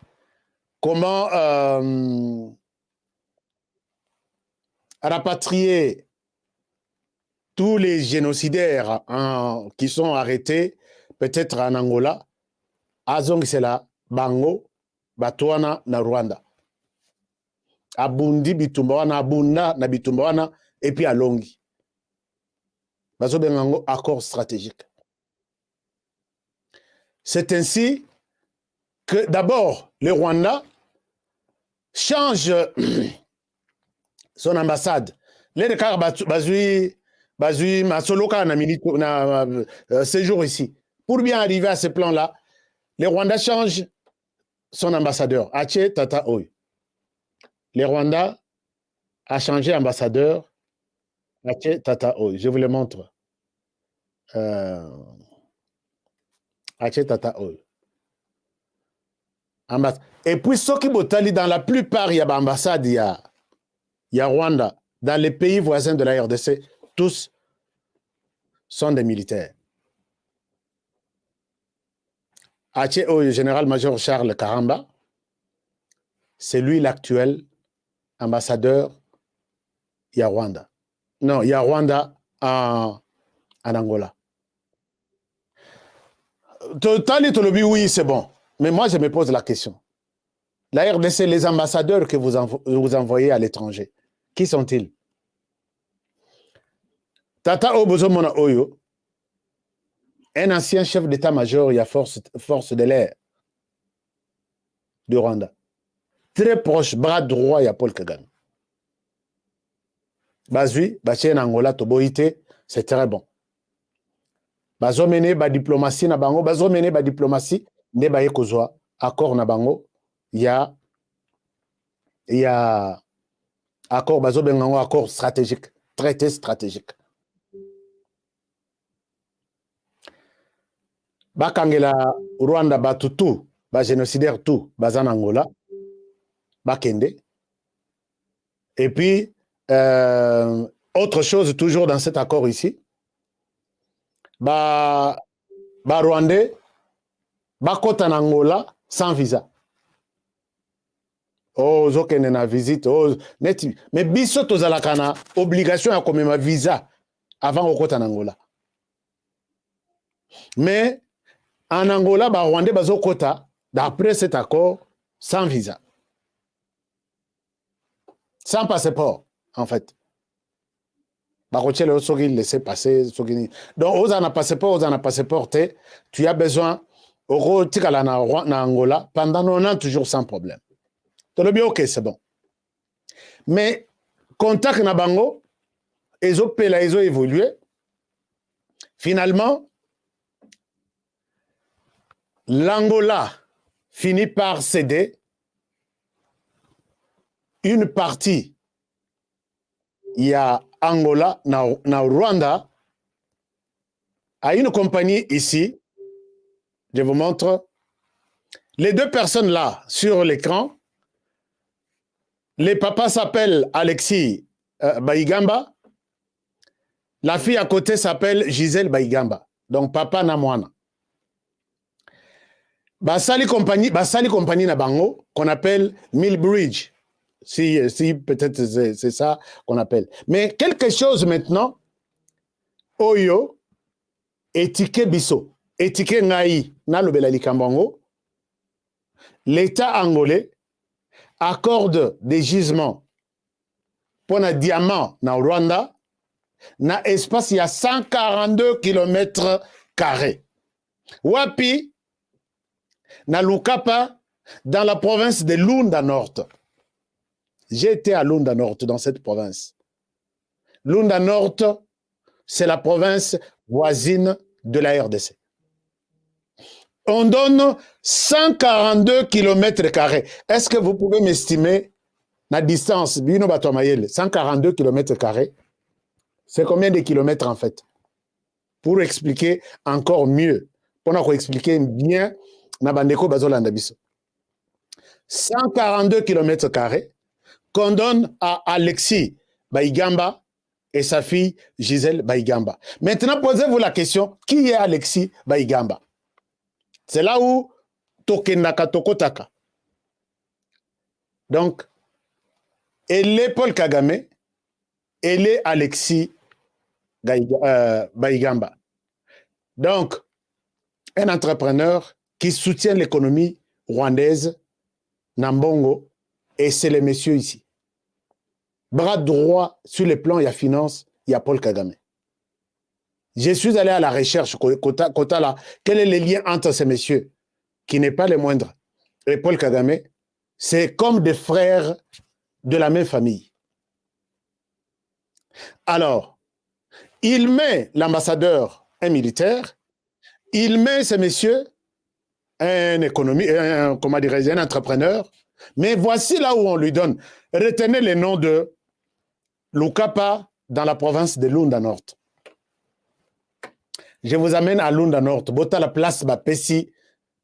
comment rapatrier tous les génocidaires qui sont arrêtés, peut-être en Angola, Azong Sela, Bango, Batouana, na Rwanda. Abundi Bitumbawana, Abunda, na Bitumbawana, et puis à Longi. Bazo Bengango, accord stratégique. C'est ainsi que d'abord, le Rwanda change son ambassade. Les cas Bazui Masoloka na séjour ici. Pour bien arriver à ce plan-là, le Rwanda change son ambassadeur. Ache Tata Oy. Le Rwanda a changé ambassadeur. Ache Tata Oy. Je vous le montre. Ache Tata Oy. Et puis, ce qui botali dans la plupart, il y a l'ambassade, il y a Rwanda. Dans les pays voisins de la RDC, tous sont des militaires. Ache Oy, général-major Charles Karamba, c'est lui l'actuel ambassadeur. Il y a Rwanda. Non, il y a Rwanda en Angola. Totali Tolobi, oui, c'est bon. Mais moi, je me pose la question. La RDC, les ambassadeurs que vous envoyez à l'étranger, qui sont-ils? Tata Obozomona Oyo, un ancien chef d'état-major, il y a force de l'air de Rwanda. Très proche, bras droit, il y a Paul Kagame. Bazui, Bachien Angola, Toboïté, c'est très bon. Bazo mené ba diplomatie na bango, bazo mené ba diplomatie, ne ba yekozwa, accord na bango, il y a accord, bazo bengango, accord stratégique, traité stratégique. Bakangela Rwanda batutu, ba génocidaire tout, bazan Angola, bakende. Et puis, autre chose, toujours dans cet accord ici, Rwandais, Kota en Angola sans visa. Oh, zokene na visite, oh, neti. Mais biso tozalakana obligation à comme ma visa avant au Kota en Angola. Mais en Angola, Rwandais bazokota d'après cet accord sans visa. Sans passeport, en fait. Laisser passer. Donc, aux en passeport, tu as besoin, au na Angola, pendant 90 jours sans problème. Tu le bien, ok, c'est bon. Mais, contact na bango, ils ont évolué. Finalement, l'Angola finit par céder une partie. Il y a Angola, na Rwanda, à une compagnie ici. Je vous montre. Les deux personnes là, sur l'écran, les papas s'appellent Alexis Baigamba. La fille à côté s'appelle Gisèle Baigamba. Donc, papa na mwana. Basali compagnie na bango, qu'on appelle Millbridge. Si peut-être c'est ça qu'on appelle. Mais quelque chose maintenant, Oyo, étiqué biso, étiqué ngai, na lobela likambango, l'État angolais accorde des gisements pour un diamant na Rwanda, na espace il y a 142 km². Wapi, na Lukapa, dans la province de Lunda Nord. J'ai été à Lunda Nord, dans cette province. Lunda Nord, c'est la province voisine de la RDC. On donne 142 km². Est-ce que vous pouvez m'estimer la distance 142 km²? C'est combien de kilomètres en fait? Pour expliquer encore mieux, pour expliquer bien, 142 km² qu'on donne à Alexis Baigamba et sa fille Gisèle Baigamba. Maintenant, posez-vous la question, qui est Alexis Baigamba? C'est là où Tokenaka Tokotaka. Donc, elle est Paul Kagame, elle est Alexis Baigamba. Donc, un entrepreneur qui soutient l'économie rwandaise, Nambongo, et c'est les messieurs ici. Bras droit sur le plan, il y a finance, il y a Paul Kagame. Je suis allé à la recherche, Kota là, quel est le lien entre ces messieurs, qui n'est pas le moindre, et Paul Kagame? C'est comme des frères de la même famille. Alors, il met l'ambassadeur, un militaire, il met ces messieurs, un entrepreneur, mais voici là où on lui donne. Retenez le nom de Lukapa dans la province de Lunda Nord. Je vous amène à Lunda Nord. Bota la place Bapesi,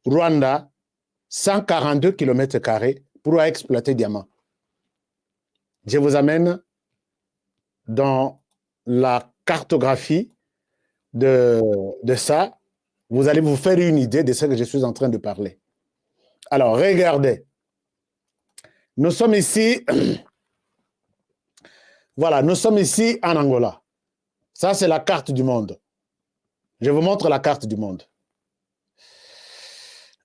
Rwanda, 142 km² pour exploiter diamants. Je vous amène dans la cartographie de ça. Vous allez vous faire une idée de ce que je suis en train de parler. Alors, regardez. Nous sommes ici. Voilà, nous sommes ici en Angola. Ça, c'est la carte du monde. Je vous montre la carte du monde.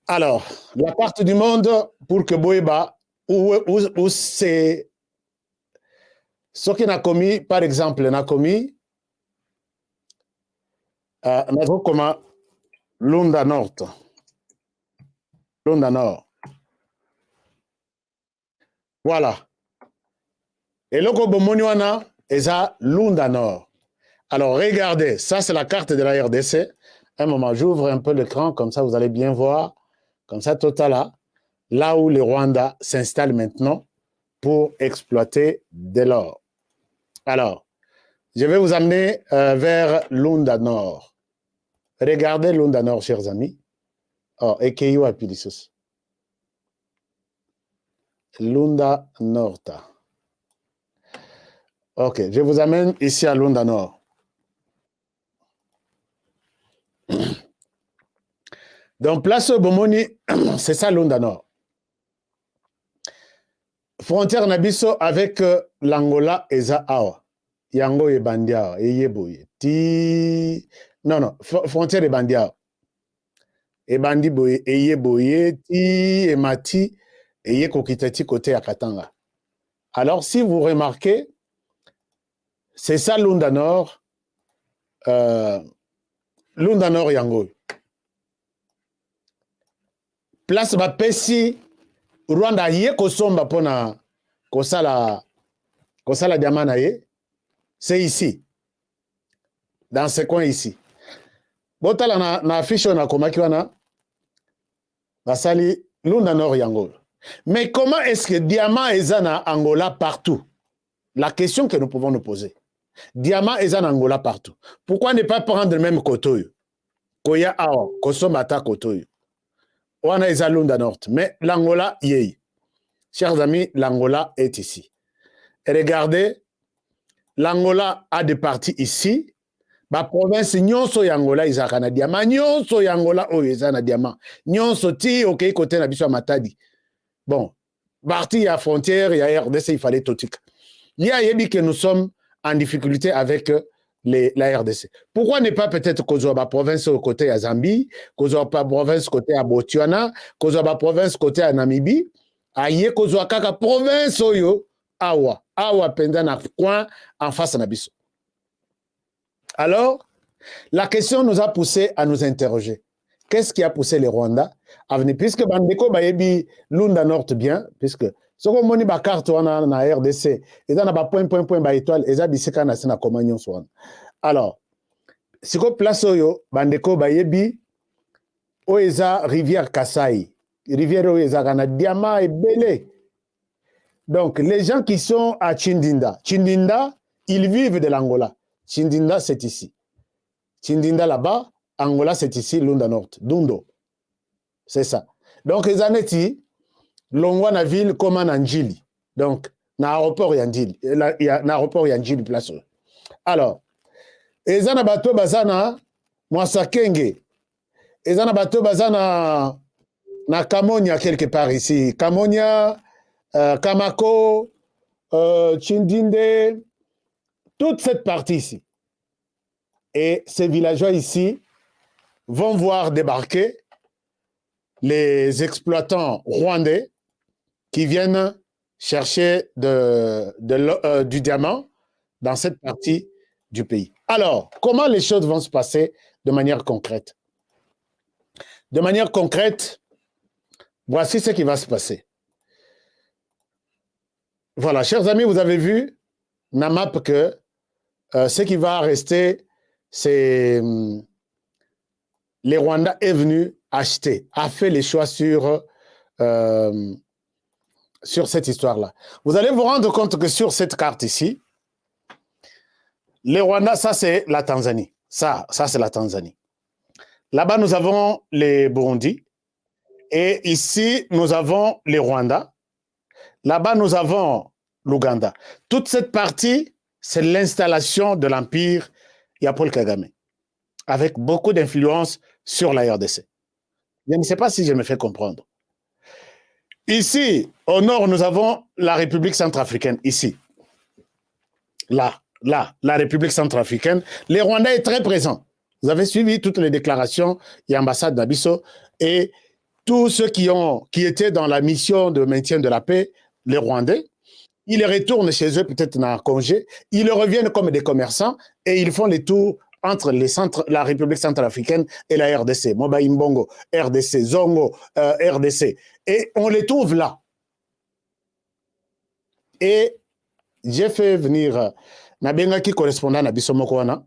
Alors, la carte du monde, pour que Boeba, où c'est ce qui n'a commis, par exemple, n'a commis, comme Lunda Nord. Lunda Nord. Voilà. Et le Kobomoniwana est à Lunda Nord. Alors, regardez, ça c'est la carte de la RDC. Un moment, j'ouvre un peu l'écran, comme ça vous allez bien voir. Comme ça, total là où le Rwanda s'installe maintenant pour exploiter de l'or. Alors, je vais vous amener vers Lunda Nord. Regardez Lunda Nord, chers amis. Oh, Ekeyo Apilissus. Lunda Nord. Ok, je vous amène ici à Lunda Nord. Donc, place Bomoni, c'est ça Lunda Nord. Frontière Nabiso avec l'Angola et Awa. Yango et Bandia, et Yeboye. Ti. Non, frontière et Bandia. Et Bandi Boye, et Yeboye, Ti, et Mati, et Yekokitati côté à Katanga. Alors, si vous remarquez, c'est ça Lunda Nord. Lunda Nord Yango. Place Bapesi, Rwanda ye kosomba pona kosala diamana ye. C'est ici. Dans ce coin ici. Botala na affiche na komakiwana. Basali Lunda Nord Yango. Mais comment est-ce que diamant est en Angola partout? La question que nous pouvons nous poser. Diamant est en Angola partout. Pourquoi ne pas prendre le même kotoyo? Koya awa, kosomata kotoyo. Wana est à Lunda Nord. Mais l'Angola y est. Chers amis, l'Angola est ici. Et regardez, l'Angola a des parties ici. La province nyonso y'Angola izaka na diamant. Nyonso y'Angola oyo na diamant. Nyonso ti ok côté na biso matadi. Bon, partie il y a frontière, il y a RDC, il fallait totika. Il y a yebi que nous sommes en difficulté avec la RDC. Pourquoi ne pas peut-être Kozoba province côté à Zambie, Kozoba province côté à Botswana, Kozoba province côté à Namibie, aye Kozoba kaka province oyo awa penda na coin en face na biso. Alors, la question nous a poussé à nous interroger. Qu'est-ce qui a poussé les Rwandais à venir? Puisque Bandeko bayebi Lunda Nord bien, puisque ce qu'on moni ba carte wana na RDC, et dans ba point ba étoile, et ça biseka na sina komagnon swan. Alors, si ko place oyo Bandeko bayebi Oeza rivière Kasai. Rivière Oeza Gana Diamant et Belé. Donc, les gens qui sont à Chindinda, ils vivent de l'Angola. Chindinda, c'est ici. Chindinda là-bas, Angola, c'est ici, Lunda Nord, Dundo. C'est ça. Donc, les années, l'on na ville comme en Anjili. Donc, na aéroport Yandili. Na aéroport Yandili place. Alors, les années bateau bazana, Mwasakenge. Les années bateau bazana, na Kamonia quelque part ici. Kamonia, Kamako, Chindinde, toute cette partie ici. Et ces villageois ici vont voir débarquer les exploitants rwandais qui viennent chercher du diamant dans cette partie du pays. Alors, comment les choses vont se passer de manière concrète? De manière concrète, voici ce qui va se passer. Voilà, chers amis, vous avez vu, na map que ce qui va rester, c'est les Rwandais est venu acheter, a fait les choix sur cette histoire-là. Vous allez vous rendre compte que sur cette carte ici, les Rwandais, ça c'est la Tanzanie. Ça c'est la Tanzanie. Là-bas, nous avons les Burundi. Et ici, nous avons les Rwandais. Là-bas, nous avons l'Ouganda. Toute cette partie, c'est l'installation de l'empire Paul Kagame, avec beaucoup d'influence sur la RDC. Je ne sais pas si je me fais comprendre. Ici, au nord, nous avons la République centrafricaine, ici. Là, la République centrafricaine. Les Rwandais sont très présents. Vous avez suivi toutes les déclarations, il y a l'ambassade d'Abisso, et tous ceux qui étaient dans la mission de maintien de la paix, les Rwandais, ils retournent chez eux, peut-être dans un congé, ils reviennent comme des commerçants et ils font les tours entre la République centrafricaine et la RDC. Moba Imbongo, RDC, Zongo, RDC. Et on les trouve là. Et j'ai fait venir Nabengaki, correspondant à Bissomokwana.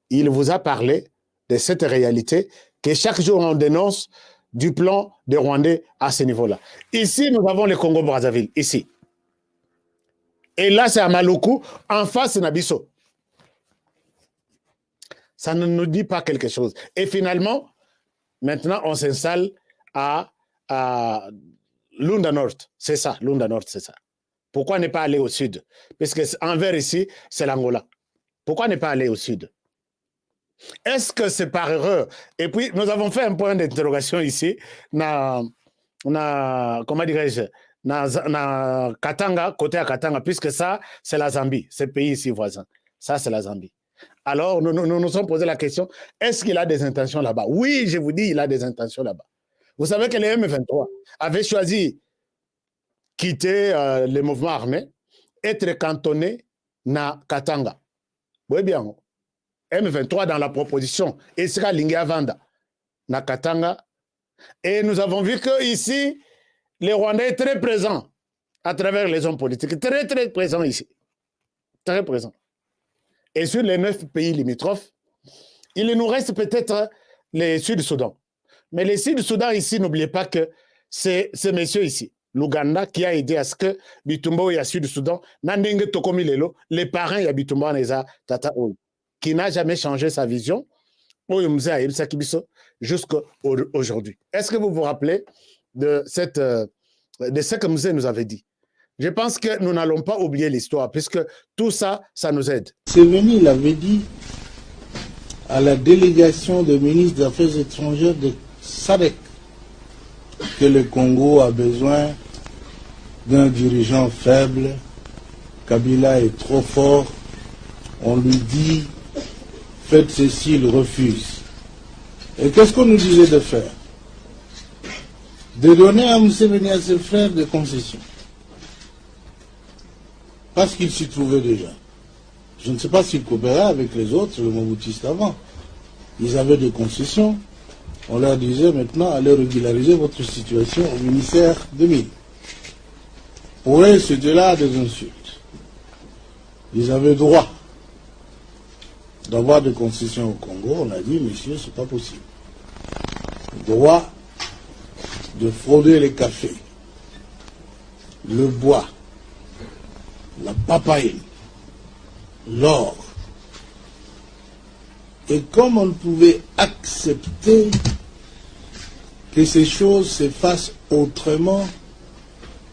Il vous a parlé de cette réalité que chaque jour on dénonce du plan des Rwandais à ce niveau-là. Ici, nous avons le Congo-Brazzaville, ici. Et là, c'est à Maluku, en face de Nabiso. Ça ne nous dit pas quelque chose. Et finalement, maintenant, on s'installe à Lunda Nord. C'est ça, Lunda Nord, c'est ça. Pourquoi ne pas aller au sud? Parce qu'en vert ici, c'est l'Angola. Pourquoi ne pas aller au sud? Est-ce que c'est par erreur? Et puis, nous avons fait un point d'interrogation ici, comment dirais-je, na Katanga, côté à Katanga, puisque ça, c'est la Zambie, ce pays ici voisin. Ça, c'est la Zambie. Alors, nous nous sommes posé la question, est-ce qu'il a des intentions là-bas? Oui, je vous dis, il a des intentions là-bas. Vous savez que les M23 avaient choisi quitter les mouvements armés, être cantonnés na Katanga. Oui, bien. M23 dans la proposition, et sera Lingia Vanda, na Katanga. Et nous avons vu que ici, les Rwandais sont très présents à travers les hommes politiques, très, très présents ici. Très présents. Et sur les 9 pays limitrophes, il nous reste peut-être les Sud-Soudan. Mais les Sud-Soudan ici, n'oubliez pas que c'est ce monsieur ici, l'Ouganda, qui a aidé à ce que Bitumbo et à Sud-Soudan, Nandenge Tokomilelo, les parents et Bitumbo Neza Tata Oyo, qui n'a jamais changé sa vision, jusqu'à aujourd'hui. Est-ce que vous vous rappelez de ce que Mzee nous avait dit? Je pense que nous n'allons pas oublier l'histoire, puisque tout ça, ça nous aide. Séveni l'avait dit à la délégation de ministres des Affaires étrangères de SADC que le Congo a besoin d'un dirigeant faible. Kabila est trop fort. On lui dit, faites ceci, il refuse. Et qu'est-ce qu'on nous disait de faire? De donner à Museveni, à ses frères, des concessions. Parce qu'il s'y trouvait déjà. Je ne sais pas s'il coopérait avec les autres, les Moboutistes avant. Ils avaient des concessions. On leur disait maintenant, allez régulariser votre situation au ministère des Mines. Pour eux, c'était là des insultes. Ils avaient droit d'avoir des concessions au Congo. On a dit, monsieur, c'est pas possible. droit de frauder les cafés, le bois, la papaye, l'or. Et comme on ne pouvait accepter que ces choses se fassent autrement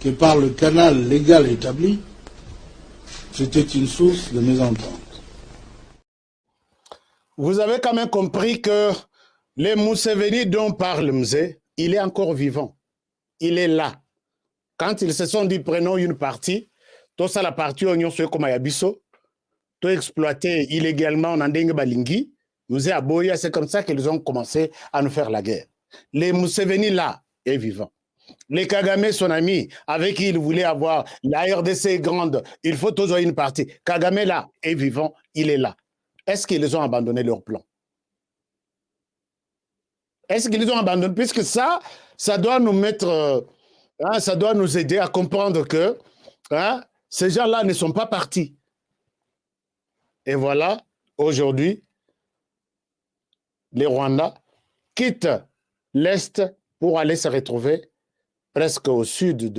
que par le canal légal établi, c'était une source de mésentente. Vous avez quand même compris que le Museveni dont parle Mzé, il est encore vivant. Il est là. Quand ils se sont dit, prenons une partie, tout ça, la partie, on se comme Ayabiso, tout exploité illégalement en Andeng Balingi, Mzé Aboya, c'est comme ça qu'ils ont commencé à nous faire la guerre. Le Museveni là est vivant. Les Kagame, son ami, avec qui il voulait avoir la RDC est grande, il faut toujours une partie. Kagame là est vivant, il est là. Est-ce qu'ils ont abandonné leur plan? Est-ce qu'ils ont abandonné? Puisque ça doit nous mettre, ça doit nous aider à comprendre que ces gens-là ne sont pas partis. Et voilà, aujourd'hui, les Rwandais quittent l'Est pour aller se retrouver presque au sud-ouest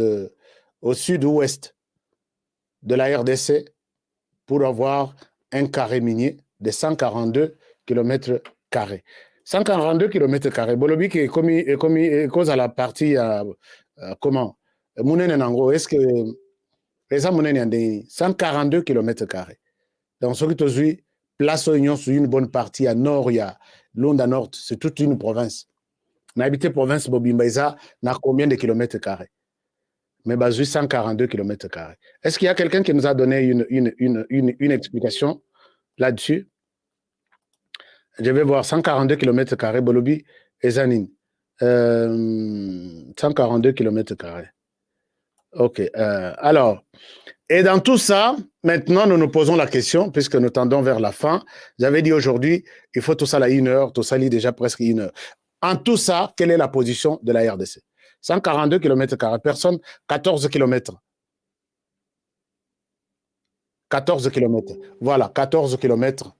de la RDC pour avoir un carré minier de 142 km². 142 km². Bolobi qui est commis cause à la partie comment Mounene Nango, est-ce que les 142 km². Donc ce qui est place Union sur une bonne partie à nord, il y a Lunda Nord, c'est toute une province. On a habité province Bobimbaïza, n'a combien de km²? Mais basé 142 km². Est-ce qu'il y a quelqu'un qui nous a donné une explication là-dessus? Je vais voir 142 km², Bolobi et Zanine. 142 km². Ok. Alors, et dans tout ça, maintenant, nous nous posons la question, puisque nous tendons vers la fin. J'avais dit aujourd'hui, il faut tout ça à 1 heure, tout ça lit déjà presque 1 heure. En tout ça, quelle est la position de la RDC? 142 km², personne, 14 km. 14 km. Voilà, 14 km.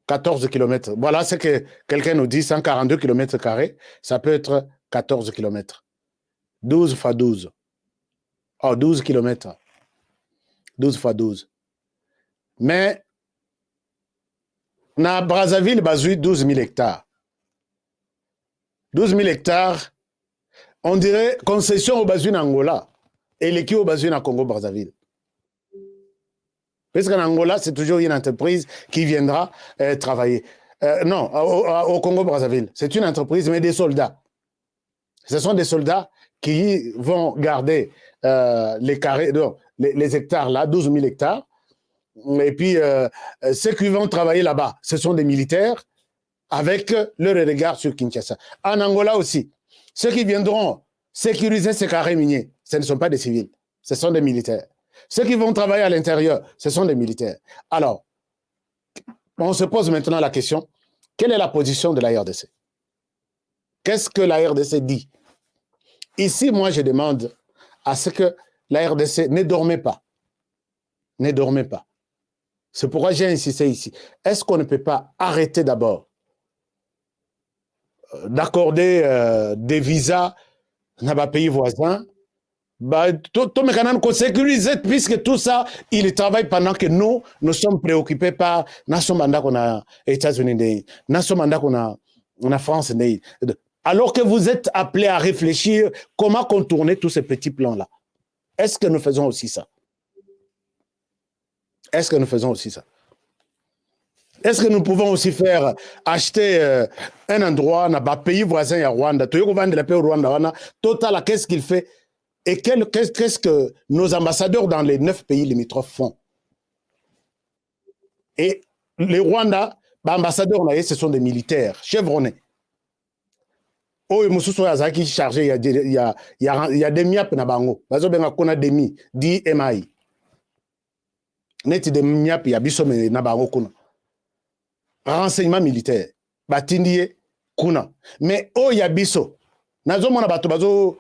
14 km. Voilà ce que quelqu'un nous dit, 142 km², ça peut être 14 km. 12 fois 12. Oh, 12 km. 12 fois 12. Mais, na Brazzaville, basui 12 000 hectares. 12 000 hectares, on dirait concession au Bazou Angola et l'équipe au Bazou Congo-Brazzaville. Parce qu'en Angola, c'est toujours une entreprise qui viendra travailler. Non, au Congo-Brazzaville. C'est une entreprise, mais des soldats. Ce sont des soldats qui vont garder les carrés, non, les hectares là, 12 000 hectares. Et puis, ceux qui vont travailler là-bas, ce sont des militaires avec leur regard sur Kinshasa. En Angola aussi, ceux qui viendront sécuriser ces carrés miniers, ce ne sont pas des civils, ce sont des militaires. Ceux qui vont travailler à l'intérieur, ce sont des militaires. Alors, on se pose maintenant la question, quelle est la position de la RDC? Qu'est-ce que la RDC dit? Ici, moi, je demande à ce que la RDC ne dormait pas. Ne dormait pas. C'est pourquoi j'ai insisté ici. Est-ce qu'on ne peut pas arrêter d'abord d'accorder des visas dans les pays voisins, tout le sécuriser, puisque tout ça, il travaille pendant que nous sommes préoccupés par nation mandat qu'on a États-Unis, nation mandat qu'on a France. Alors que vous êtes appelés à réfléchir comment contourner tous ces petits plans-là. Est-ce que nous faisons aussi ça? Est-ce que nous faisons aussi ça? Est-ce que nous pouvons aussi faire acheter un endroit dans le pays voisin à Rwanda? Total, qu'est-ce qu'il fait? Et qu'est-ce que nos ambassadeurs dans les 9 pays limitrophes font? Et les Rwandais, ambassadeurs, ce sont des militaires chevronnés. Oh, il chargé, il y a des miap na bango. Bazo benga kona demi, di MI. Net de miap ya biso me na bango kuna. Renseignement militaire. Batindie kuna. Mais oh ya biso. Nazo mona bato bazo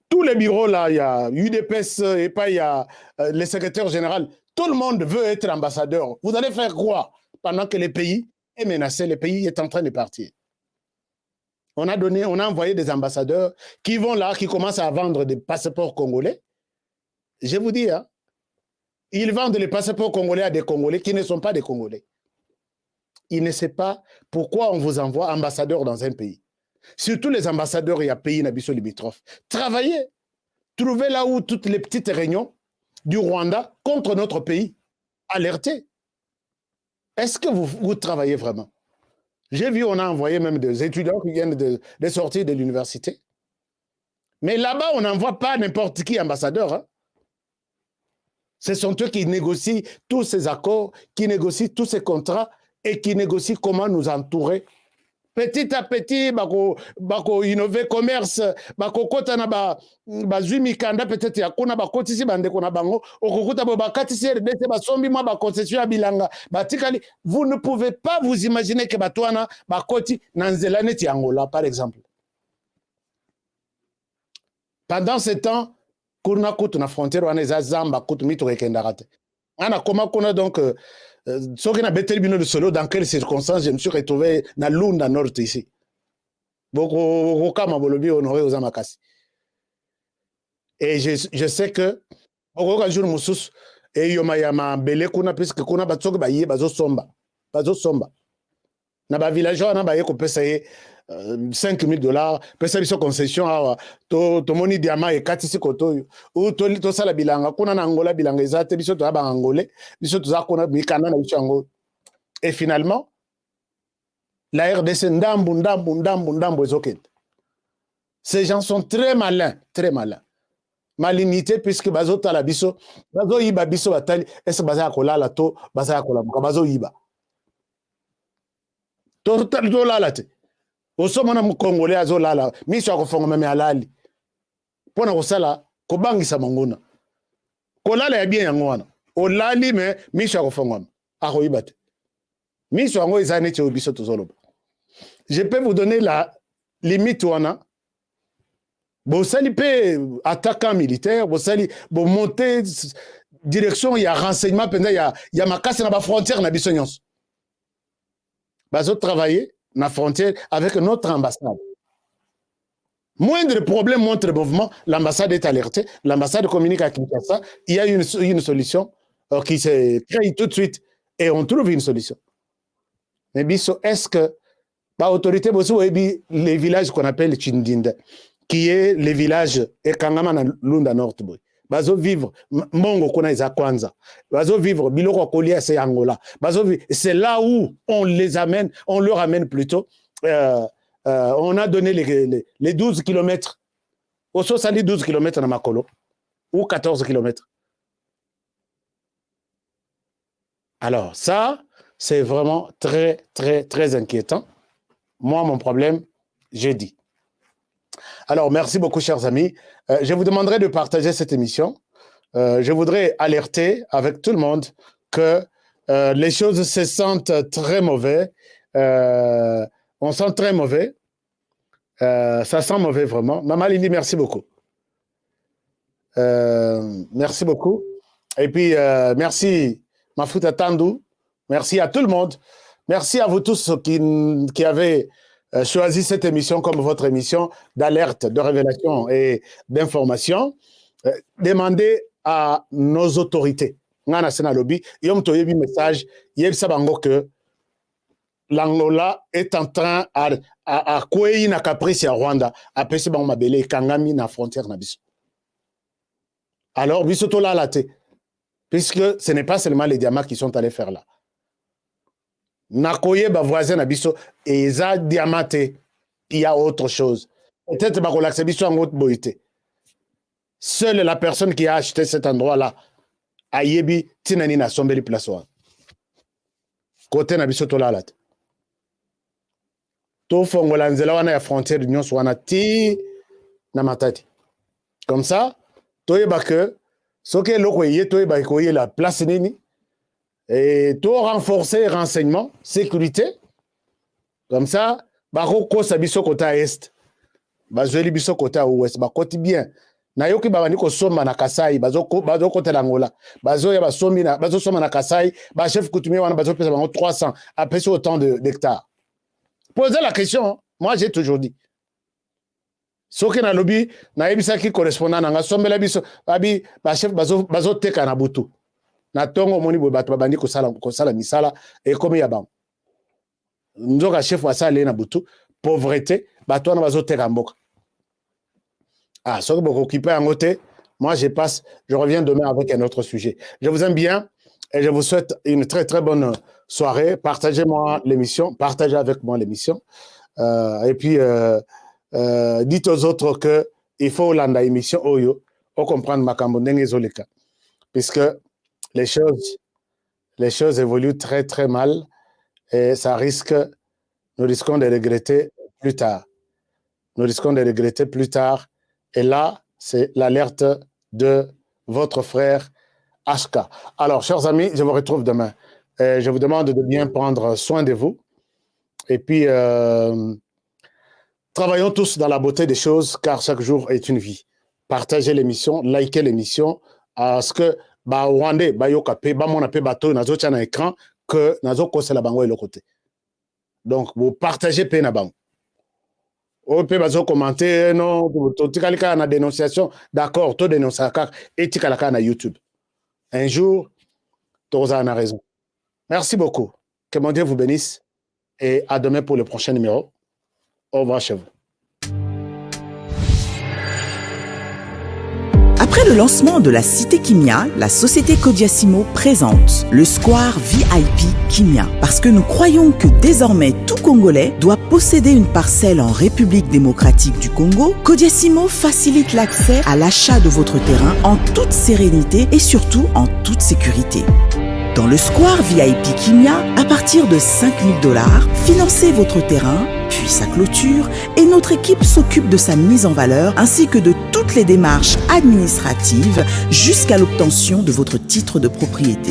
tous les bureaux là, il y a UDPS et pas il y a le secrétaire général. Tout le monde veut être ambassadeur. Vous allez faire quoi pendant que le pays est menacé, le pays est en train de partir? On a envoyé des ambassadeurs qui vont là, qui commencent à vendre des passeports congolais. Je vous dis, hein, ils vendent les passeports congolais à des Congolais qui ne sont pas des Congolais. Ils ne savent pas pourquoi on vous envoie ambassadeur dans un pays. Surtout les ambassadeurs, il y a pays Nabiso limitrophes. Travaillez. Trouvez là où toutes les petites réunions du Rwanda contre notre pays. Alertez. Est-ce que vous travaillez vraiment? J'ai vu, on a envoyé même des étudiants qui viennent de sortir de l'université. Mais là-bas, on n'envoie pas n'importe qui ambassadeur. Hein. Ce sont eux qui négocient tous ces accords, qui négocient tous ces contrats et qui négocient comment nous entourer. Petit à petit, bako innover commerce, bako kota na bazui mikanda peut-être yakuna bakotisi bandeko na bango, okokuta bakatisi RDC basombi mwa concession ya bilanga, batikali. Vous ne pouvez pas vous imaginer que batwana bakoti na nzela neti Angola par exemple. Pendant ce temps, kuna kutu na frontière wana eza zamba kutu mito kekendarate. Ana koma kuna donc ce qui n'a pas été de solo, dans quelles circonstances je me suis retrouvé dans Lunda Nord ici. Beaucoup kama bolobi honoré aux amakasi. Et je sais que beaucoup jour musus et yoma yama bele kuna puisque kuna batsoke ba yé bazo somba na ba villageois na ba yé ko pesa yé $5,000 pesa biso concession awa to moni diamant et katisi koto ou to sala bilanga kuna na Angola bilanga ezate biso to ba angolais biso to za kuna mikana na biso ango. Et finalement la RDC ndambu ezokende. Ces gens sont très malins, malignité puisque bazo tala biso bazo yiba biso batali est-ce baza kolala to baza kolamuka bazo yiba to lala te. Osomona mukongolais azolala miso akofonga meme alali pona kosala kobangisa manguna kolala ya bien yango wana olali me miso akofonga akoyiba te miso yango ezane ti obiso tozoloba. Je peux vous donner la limite wana bosali pe attaquant militaire bosali bo monter direction ya renseignement penda ya makasi na ba frontière na biso nyonso bazo travailler na frontière avec notre ambassade. Moindre problème, moindre mouvement, l'ambassade est alertée, l'ambassade communique à Kinshasa, il y a une solution qui se crée tout de suite et on trouve une solution. Mais biso, est-ce que l'autorité, les villages qu'on appelle Chindinda, qui est les villages Ekangama na Lunda Nord, bazo vivre mongo kuna eza kwanza bazo vivre biloko kolia c'est Angola bazo vivre, c'est là où on les amène, on leur amène plutôt on a donné les 12 km au sali 12 km na makolo ou 14 km. Alors ça c'est vraiment très inquiétant. Moi mon problème, j'ai dit. Alors, merci beaucoup, chers amis. Je vous demanderai de partager cette émission. Je voudrais alerter avec tout le monde que les choses se sentent très mauvais. On sent très mauvais. Ça sent mauvais, vraiment. Maman Lindi, merci beaucoup. Merci beaucoup. Et puis, merci, Mafuta Tandou. Merci à tout le monde. Merci à vous tous qui avez choisi cette émission comme votre émission d'alerte, de révélation et d'information. Demandez à nos autorités. Ngana sena lobby, yom to yebi message, yeb sabango que l'Angola est en train à kouei na caprice à Rwanda, à pesi bango mabele kangami na frontière na biso. Alors biso to la late, puisque ce n'est pas seulement les diamants qui sont allés faire là. Nakoye ba voisin na biso et za diamanté, il y a autre chose. Peut-être ba relaxer biso en haute boité. Seule la personne qui a acheté cet endroit-là a yebi tinani na sombeli place wa. Côté na biso to la late. To fongola nzela wana ya frontière d'union wana ti na matati. Comme ça, to yeba que soke loko yé to yeba ko yé la place nini. Et tout renforcer renseignement, sécurité. Comme ça, baroko sabiso kota est, bazeli biso kota ouest, ba koti bien. Na yoki babani ko somba na Kasai, bazo kota l'Angola. Bazo ya basombi na bazo somba na Kasai, ba chef coutumier wana bazo pesa bango 300 après autant d'hectares. Posez la question, moi j'ai toujours dit, soki na lobi na yebisaki correspondant nanga sombela biso abi ba chef bazo teka na butu na tongo moni bo bato babandi ko sala misala e comme ya bango nzoka chef wa sala na butu pauvreté bato na bazo teka mboka soki boko occupé en côté. Moi, je reviens demain avec un autre sujet. Je vous aime bien et je vous souhaite une très, très bonne soirée. Partagez avec moi l'émission. Et puis, dites aux autres qu'il faut l'anda émission Oyo, pour comprendre ma cambondengezoleka. Puisque les choses évoluent très, très mal et nous risquons de regretter plus tard. Et là, c'est l'alerte de votre frère Ashka. Alors, chers amis, je vous retrouve demain. Je vous demande de bien prendre soin de vous. Et puis, travaillons tous dans la beauté des choses, car chaque jour est une vie. Partagez l'émission, likez l'émission, parce que Rwandais, mon appel bateau, nazo tchana écran, que nazo kose la bango et le côté. Donc, vous partagez Pénabango. On peut commenter, non, tu as dénonciation, d'accord, tu dénonces et tu as na YouTube. Un jour, tu as raison. Merci beaucoup. Que mon Dieu vous bénisse et à demain pour le prochain numéro. Au revoir chez vous. Après le lancement de la Cité Kimia, la société Kodiasimo présente le Square VIP Kimia. Parce que nous croyons que désormais tout Congolais doit posséder une parcelle en République démocratique du Congo, Kodiasimo facilite l'accès à l'achat de votre terrain en toute sérénité et surtout en toute sécurité. Dans le Square VIP Kimia, à partir de 5 000 $, financez votre terrain, puis sa clôture, et notre équipe s'occupe de sa mise en valeur ainsi que de toutes les démarches administratives jusqu'à l'obtention de votre titre de propriété.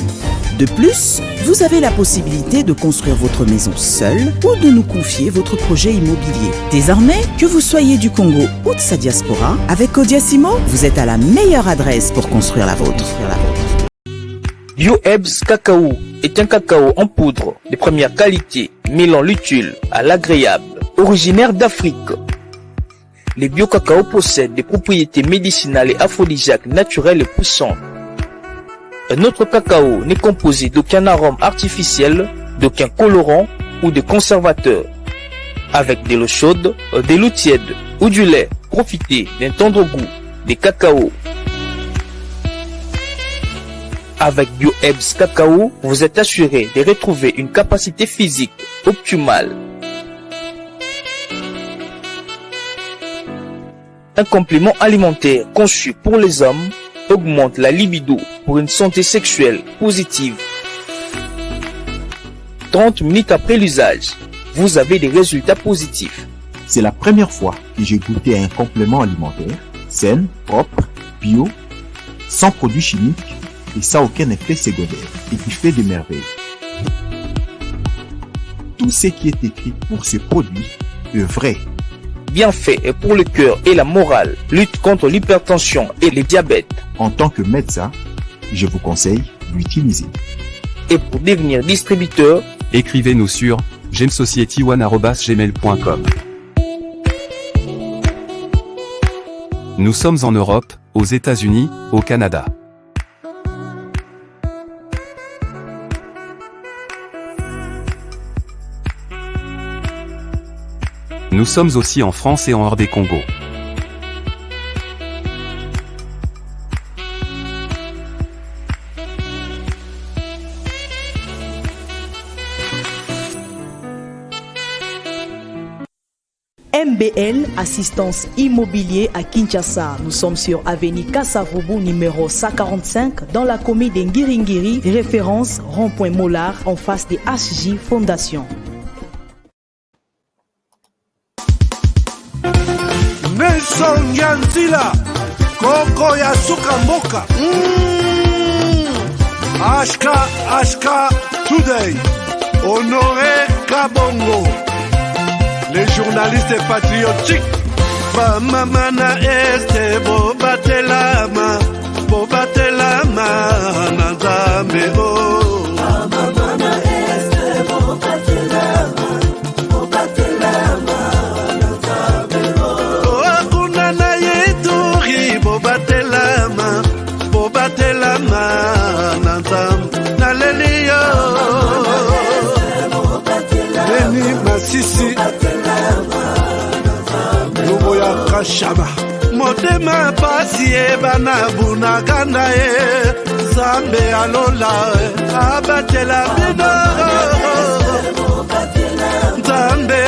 De plus, vous avez la possibilité de construire votre maison seul ou de nous confier votre projet immobilier. Désormais, que vous soyez du Congo ou de sa diaspora, avec Kodiasimo, vous êtes à la meilleure adresse pour construire la vôtre. BioEbs Cacao est un cacao en poudre de première qualité, mêlant l'utile à l'agréable, originaire d'Afrique. Les bio-cacao possèdent des propriétés médicinales et aphrodisiaques naturelles et puissantes. Notre cacao n'est composé d'aucun arôme artificiel, d'aucun colorant ou de conservateur. Avec de l'eau chaude, de l'eau tiède ou du lait, profitez d'un tendre goût des cacao. Avec BioEbs Cacao, vous êtes assuré de retrouver une capacité physique optimale. Un complément alimentaire conçu pour les hommes augmente la libido pour une santé sexuelle positive. 30 minutes après l'usage, vous avez des résultats positifs. C'est la première fois que j'ai goûté un complément alimentaire sain, propre, bio, sans produits chimiques et sans aucun effet secondaire et qui fait des merveilles. Tout ce qui est écrit pour ce produit est vrai. Bien fait et pour le cœur et la morale, lutte contre l'hypertension et le diabète. En tant que médecin, je vous conseille d'utiliser. Et pour devenir distributeur, écrivez-nous sur gemsociety1@gmail.com. Nous sommes en Europe, aux États-Unis, au Canada. Nous sommes aussi en France et en hors des Congo. MBL, assistance immobilier à Kinshasa. Nous sommes sur avenue Kasavubu numéro 145 dans la commune d'Ngiringiri, référence rond-point Mollard en face des HJ Fondation. Nelson Yanzila, Koko Yasuka Moka. Ashka Today, Honoré Kabongo, les journalistes patriotiques. Bamamana este Bobatelama, Nazameo. Bamamana este Bobatelama, Nazameo. Hakuna Shama motema pasi ebana bunaganda Zambe alola abatela bino Zambe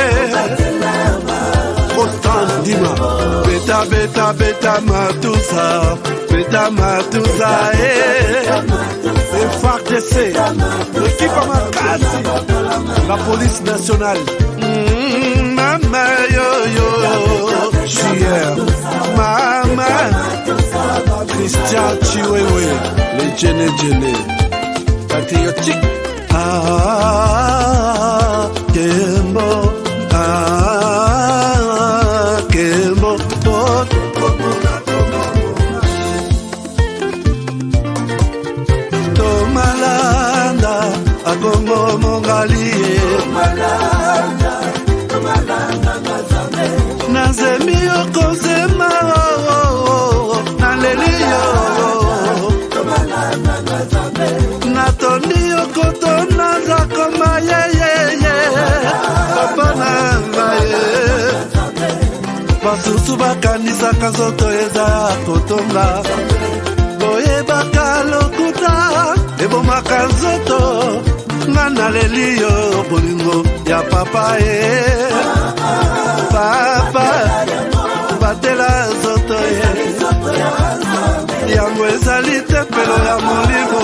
Constant Dima Beta beta beta matusa Beta matusa FARDC L'équipe à Makassi La police nationale Mama yo yo Chier Mama Christian Chiwewe Les Djene Patriotique Kembo Kembo Tomalanda Akongo Mongalie Nazemi Okozema Naleliyo Natoni Okotona Zakoma Papa Nangaye Basusu bakanisa kazoto eza kotonga Boye bakalokuta Eboma kazoto Ngana leliyo bolingo ya papa Papa Batela zoto Yango ezali tempelo ya molimo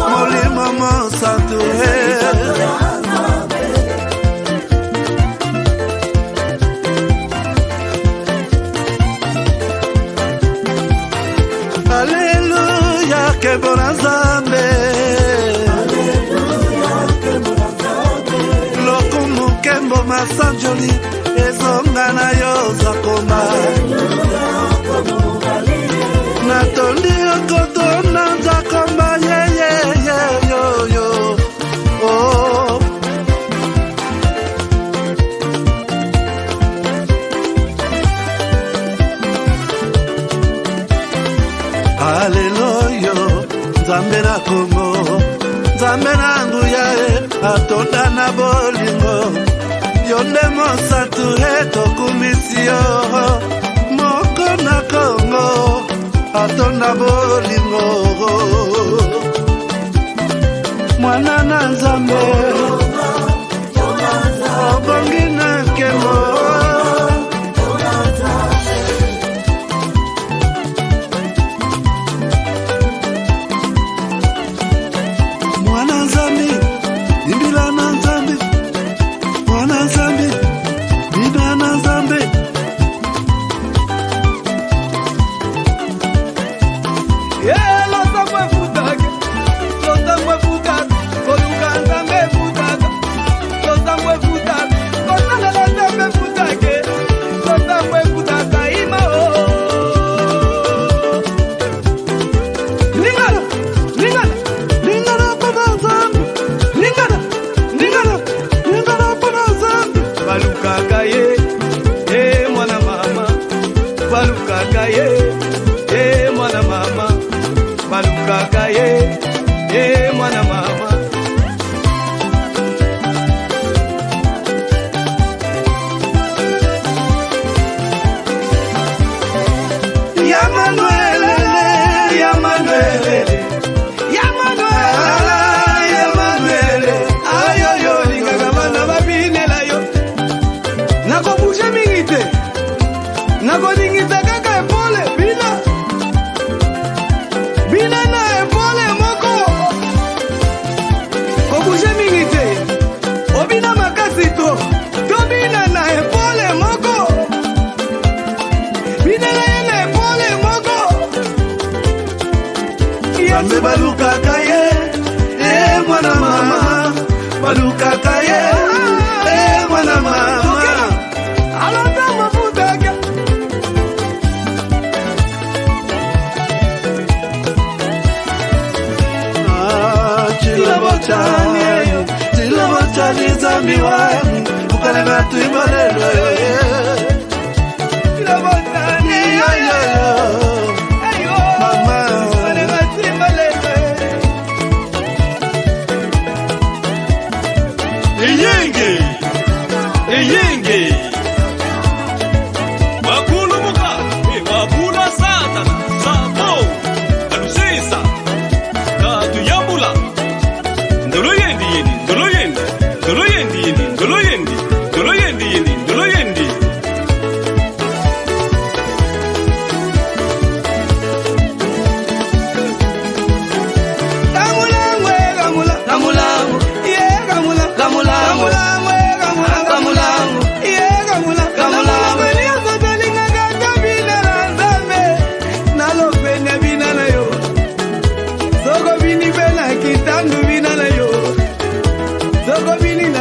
Molimo monsantu Alléluia, que bon Nzambe. Lokumu kembo masanjoli, ezonga na yo zakoma. Natondi okoto na zakoma, yo. Oh. Haleluya, Nzambe na Kongo, Nzambe na nguya atonda na bolingo, yonde mosatu etokumisio, moko na Kongo, atonda bolingo, mwana na Nzambe, obongi na kemo.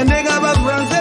banega bafranse